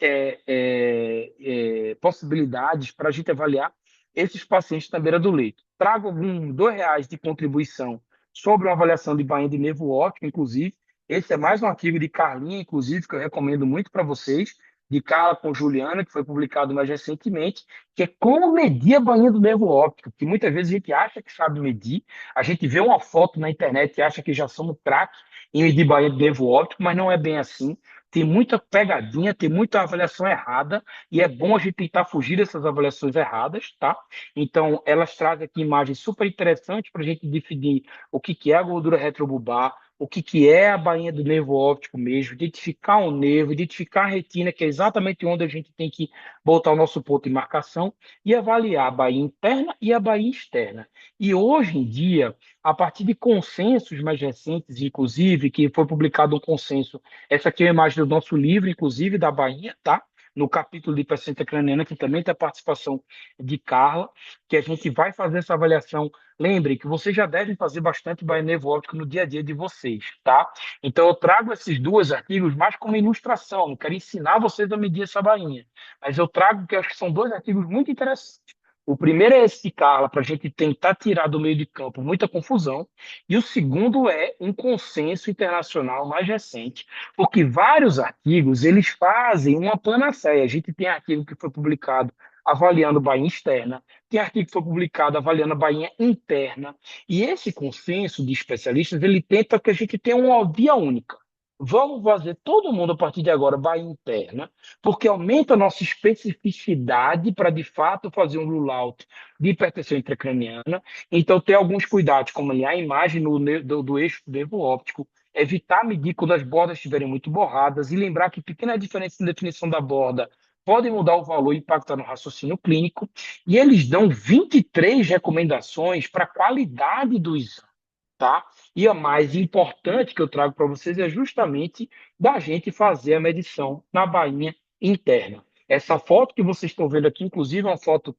possibilidades para a gente avaliar esses pacientes na beira do leito. Trago R$ 2 de contribuição sobre uma avaliação de bainha de nervo óptico, inclusive. Esse é mais um artigo de Carlinha, inclusive, que eu recomendo muito para vocês, de Carla com Juliana, que foi publicado mais recentemente, que é como medir a bainha do nervo óptico, que muitas vezes a gente acha que sabe medir, a gente vê uma foto na internet e acha que já somos craque em medir bainha do nervo óptico, mas não é bem assim. Tem muita pegadinha, tem muita avaliação errada, e é bom a gente tentar fugir dessas avaliações erradas, tá? Então, elas trazem aqui imagens super interessantes para a gente definir o que é a gordura retrobulbar, o que é a bainha do nervo óptico mesmo, identificar o nervo, identificar a retina, que é exatamente onde a gente tem que botar o nosso ponto de marcação, e avaliar a bainha interna e a bainha externa. E hoje em dia, a partir de consensos mais recentes, inclusive, que foi publicado um consenso, essa aqui é a imagem do nosso livro, inclusive, da bainha, tá? No capítulo de paciente craniana, que também tem a participação de Carla, que a gente vai fazer essa avaliação. Lembre que vocês já devem fazer bastante baionês óptico no dia a dia de vocês, tá? Então eu trago esses dois artigos mais como ilustração, não quero ensinar vocês a medir essa bainha, mas eu trago que eu acho que são dois artigos muito interessantes. O primeiro é esse de Carla, para a gente tentar tirar do meio de campo muita confusão, e o segundo é um consenso internacional mais recente, porque vários artigos eles fazem uma panaceia. A gente tem artigo que foi publicado avaliando bainha externa, tem artigo que foi publicado avaliando a bainha interna, e esse consenso de especialistas, ele tenta que a gente tenha uma via única. Vamos fazer todo mundo a partir de agora bainha interna, porque aumenta a nossa especificidade para, de fato, fazer um rule-out de hipertensão intracraniana. Então, ter alguns cuidados, como alinhar a imagem do eixo do nervo óptico, evitar medir quando as bordas estiverem muito borradas e lembrar que pequena diferença na definição da borda podem mudar o valor e impactar no raciocínio clínico, e eles dão 23 recomendações para a qualidade do exame. tá? E a mais importante que eu trago para vocês é justamente da gente fazer a medição na bainha interna. Essa foto que vocês estão vendo aqui, inclusive, é uma foto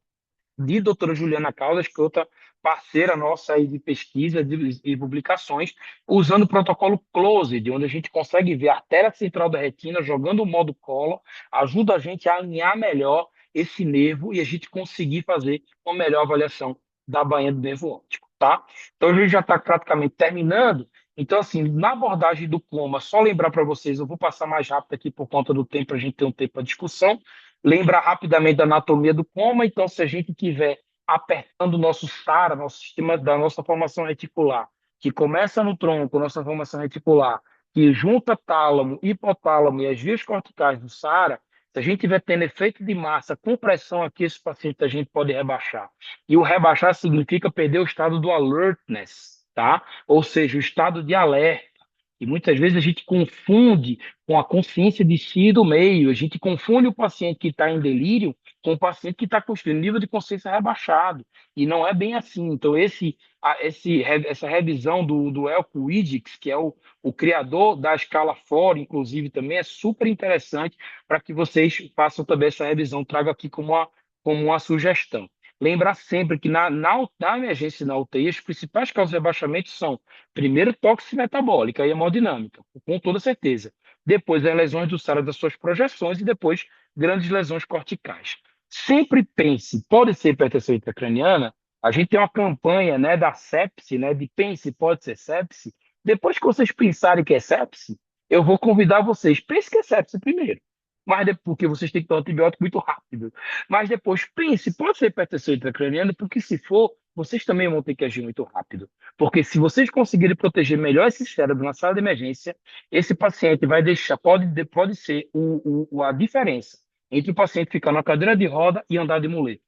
de doutora Juliana Caldas, que é outra parceira nossa aí de pesquisa e publicações, usando o protocolo CLOSED, onde a gente consegue ver a artéria central da retina jogando o modo Collor, ajuda a gente a alinhar melhor esse nervo e a gente conseguir fazer uma melhor avaliação da bainha do nervo óptico, tá? Então a gente já está praticamente terminando. Então, assim, na abordagem do coma, só lembrar para vocês, eu vou passar mais rápido aqui por conta do tempo, para a gente ter um tempo para discussão. Lembra rapidamente da anatomia do coma, então se a gente tiver apertando o nosso SARA, nosso sistema da nossa formação reticular, que começa no tronco, nossa formação reticular, que junta tálamo, hipotálamo e as vias corticais do SARA, se a gente tiver tendo efeito de massa, compressão aqui, esse paciente a gente pode rebaixar. E o rebaixar significa perder o estado do alertness, tá? Ou seja, o estado de alerta. E muitas vezes a gente confunde com a consciência de si do meio. A gente confunde o paciente que está em delírio com o paciente que está com o nível de consciência rebaixado. E não é bem assim. Então, essa revisão do Elko Widix, que é o criador da escala FOR, inclusive, também é super interessante para que vocês façam também essa revisão. Trago aqui como uma sugestão. Lembrar sempre que na emergência e na UTI, as principais causas de rebaixamento são, primeiro, tóxico metabólica e hemodinâmica, com toda certeza. Depois, as lesões do SARA das suas projeções e depois, grandes lesões corticais. Sempre pense, pode ser hipertensão intracraniana, a gente tem uma campanha, né, da sepse, né, de pense, pode ser sepse. Depois que vocês pensarem que é sepse, eu vou convidar vocês, pense que é sepse primeiro, porque vocês têm que tomar antibiótico muito rápido. Mas depois pense, pode ser hipertensão intracraniana, porque se for, vocês também vão ter que agir muito rápido. Porque se vocês conseguirem proteger melhor esse cérebro na sala de emergência, esse paciente vai deixar, pode ser a diferença entre o paciente ficar na cadeira de roda e andar de muleta.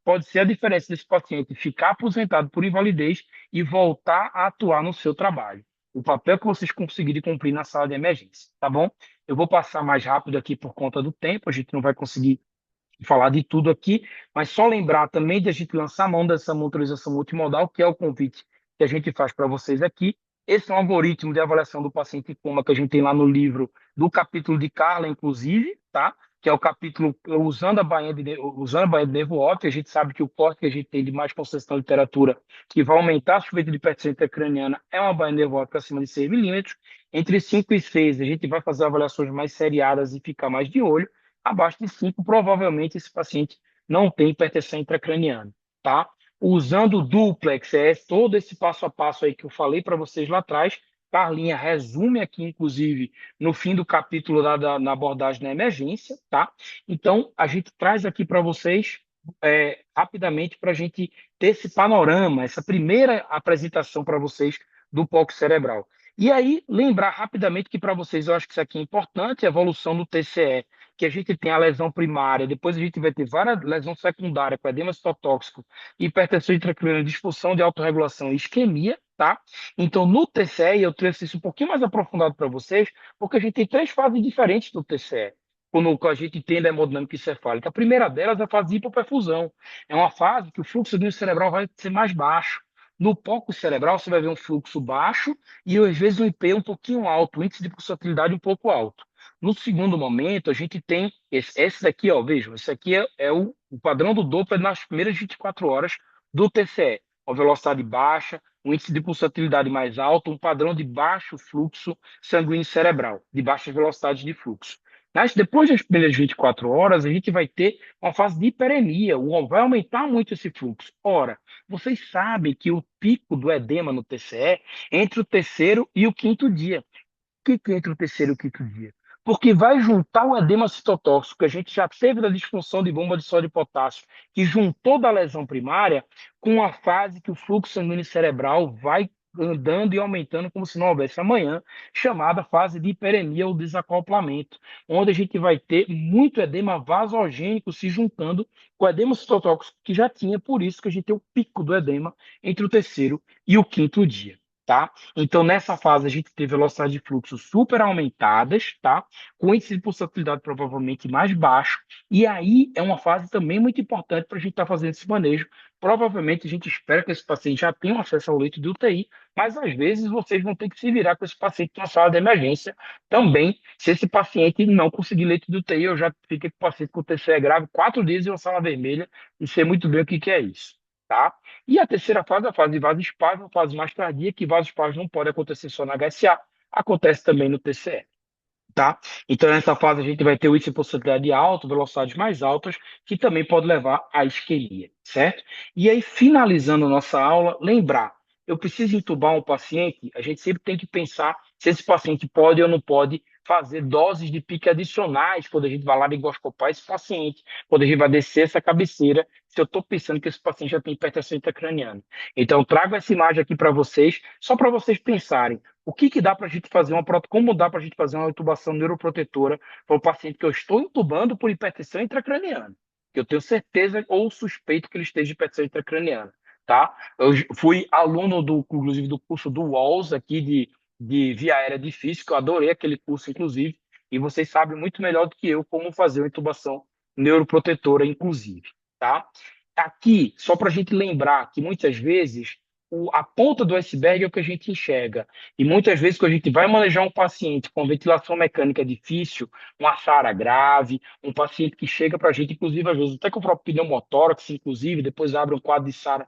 Pode ser a diferença desse paciente ficar aposentado por invalidez e voltar a atuar no seu trabalho. O papel que vocês conseguirem cumprir na sala de emergência, tá bom? Eu vou passar mais rápido aqui por conta do tempo, a gente não vai conseguir falar de tudo aqui, mas só lembrar também de a gente lançar a mão dessa monitorização multimodal, que é o convite que a gente faz para vocês aqui. Esse é um algoritmo de avaliação do paciente em coma que a gente tem lá no livro do capítulo de Carla, inclusive, tá? Que é o capítulo usando a bainha de nervo óptico. A gente sabe que o corte que a gente tem de mais consenso na literatura, que vai aumentar a suspeita de hipertensão intracraniana, é uma bainha de nervo óptico acima de 6 milímetros. Entre 5 e 6, a gente vai fazer avaliações mais seriadas e ficar mais de olho. Abaixo de 5, provavelmente esse paciente não tem hipertensão intracraniana, tá? Usando o duplex, é todo esse passo a passo aí que eu falei para vocês lá atrás. Carlinha resume aqui, inclusive, no fim do capítulo na abordagem na emergência, tá? Então, a gente traz aqui para vocês rapidamente para a gente ter esse panorama, essa primeira apresentação para vocês do POC cerebral. E aí, lembrar rapidamente que para vocês, eu acho que isso aqui é importante, a evolução do TCE, que a gente tem a lesão primária, depois a gente vai ter várias lesões secundárias, com edema citotóxico, hipertensão intracraniana, disfunção de autorregulação e isquemia, tá? Então, no TCE, eu trouxe isso um pouquinho mais aprofundado para vocês, porque a gente tem 3 fases diferentes do TCE. Quando a gente entende a hemodinâmica encefálica. A primeira delas é a fase de hipoperfusão. É uma fase que o fluxo sanguíneo cerebral vai ser mais baixo. No foco cerebral, você vai ver um fluxo baixo e, às vezes, um IP um pouquinho alto, o índice de pulsatilidade um pouco alto. No segundo momento, a gente tem esse daqui, ó, vejam, esse aqui é o padrão do Doppler nas primeiras 24 horas do TCE. Uma velocidade baixa, um índice de pulsatilidade mais alto, um padrão de baixo fluxo sanguíneo cerebral, de baixas velocidades de fluxo. Mas depois das primeiras 24 horas, a gente vai ter uma fase de hiperemia, vai aumentar muito esse fluxo. Ora, vocês sabem que o pico do edema no TCE é entre o terceiro e o quinto dia. Por que entre o terceiro e o quinto dia? Porque vai juntar o edema citotóxico, que a gente já teve da disfunção de bomba de sódio e potássio, que juntou da lesão primária, com a fase que o fluxo sanguíneo cerebral vai andando e aumentando como se não houvesse amanhã, chamada fase de hiperemia ou desacoplamento, onde a gente vai ter muito edema vasogênico se juntando com o edema citotóxico que já tinha, por isso que a gente tem o pico do edema entre o terceiro e o quinto dia. tá? Então, nessa fase, a gente tem velocidade de fluxo super aumentadas, tá? Com índice de pulsatilidade provavelmente mais baixo. E aí é uma fase também muito importante para a gente estar fazendo esse manejo. Provavelmente a gente espera que esse paciente já tenha acesso ao leito de UTI, mas às vezes vocês vão ter que se virar com esse paciente na sala de emergência também. Se esse paciente não conseguir leito de UTI, eu já fiquei com o paciente com TCE grave 4 dias em uma sala vermelha e sei muito bem o que que é isso. Tá? E a terceira fase, a fase de vasoespasmo, a fase mais tardia, que vasoespasmo não pode acontecer só na HSA, acontece também no TCE, tá? Então, nessa fase, a gente vai ter o índice de possibilidade alto, velocidades mais altas, que também pode levar à isquemia, certo? E aí, finalizando a nossa aula, lembrar, eu preciso entubar um paciente, a gente sempre tem que pensar se esse paciente pode ou não pode fazer doses de pique adicionais quando a gente vai lá ligoscopar esse paciente, quando a gente vai descer essa cabeceira, se eu estou pensando que esse paciente já tem hipertensão intracraniana. Então, trago essa imagem aqui para vocês, só para vocês pensarem o que que dá para a gente fazer como dá para a gente fazer uma intubação neuroprotetora para o paciente que eu estou intubando por hipertensão intracraniana, que eu tenho certeza ou suspeito que ele esteja de hipertensão intracraniana, tá? Eu fui aluno inclusive, do curso do Walls aqui de via aérea difícil, que eu adorei aquele curso, inclusive, e vocês sabem muito melhor do que eu como fazer uma intubação neuroprotetora, inclusive, tá? Aqui, só para a gente lembrar que muitas vezes a ponta do iceberg é o que a gente enxerga. E muitas vezes, quando a gente vai manejar um paciente com ventilação mecânica difícil, uma SARA grave, um paciente que chega para a gente, inclusive, às vezes, até com o próprio pneumotórax, inclusive, depois abre um quadro de SARA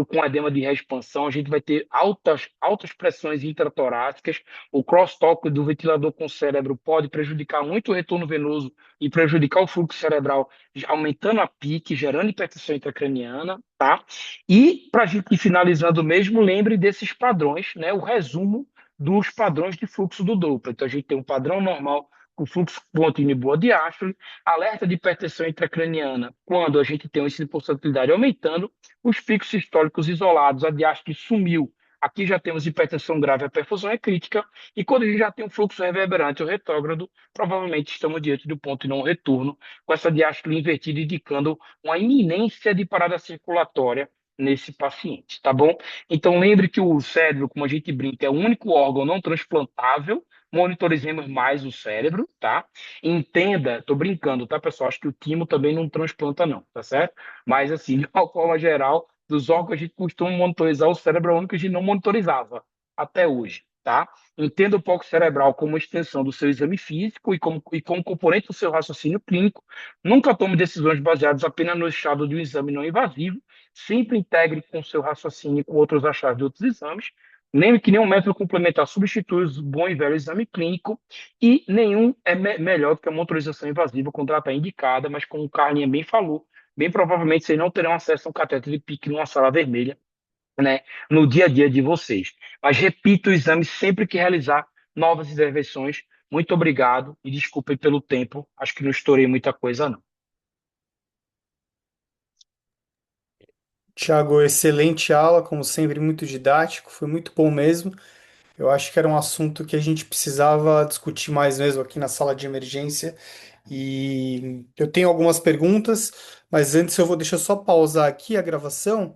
com edema de reexpansão, a gente vai ter altas pressões intratorácicas. O crosstalk do ventilador com o cérebro pode prejudicar muito o retorno venoso e prejudicar o fluxo cerebral, aumentando a pique, gerando hipertensão intracraniana, tá? E, para a gente ir finalizando mesmo, lembre desses padrões, né? O resumo dos padrões de fluxo do Doppler. Então, a gente tem um padrão normal com fluxo contínuo e boa diástole, alerta de hipertensão intracraniana quando a gente tem uma índice de pulsatilidade aumentando, os picos sistólicos isolados, a diástole sumiu. Aqui já temos hipertensão grave, a perfusão é crítica, e quando a gente já tem um fluxo reverberante ou retrógrado, provavelmente estamos diante do ponto de não retorno, com essa diástole invertida indicando uma iminência de parada circulatória nesse paciente, tá bom? Então lembre que o cérebro, como a gente brinca, é o único órgão não transplantável, monitorizemos mais o cérebro, tá? Entenda, tô brincando, tá, pessoal? Acho que o timo também não transplanta não, tá certo? Mas assim, de uma forma geral, dos órgãos que a gente costuma monitorizar, o cérebro é o único que a gente não monitorizava até hoje, tá? Entenda o foco cerebral como extensão do seu exame físico e como componente do seu raciocínio clínico. Nunca tome decisões baseadas apenas no estado de um exame não invasivo. Sempre integre com seu raciocínio com outros achados de outros exames. Lembre que nenhum método complementar substitui o bom e velho exame clínico e nenhum é melhor do que a motorização invasiva quando ela está indicada, mas como o Carlinha bem falou, bem provavelmente vocês não terão acesso a um cateter de pique numa sala vermelha, né, no dia a dia de vocês. Mas repita o exame sempre que realizar novas intervenções. Muito obrigado e desculpem pelo tempo. Acho que não estourei muita coisa, não. Tiago, excelente aula, como sempre, muito didático, foi muito bom mesmo. Eu acho que era um assunto que a gente precisava discutir mais mesmo aqui na sala de emergência. E eu tenho algumas perguntas, mas antes eu vou deixar eu só pausar aqui a gravação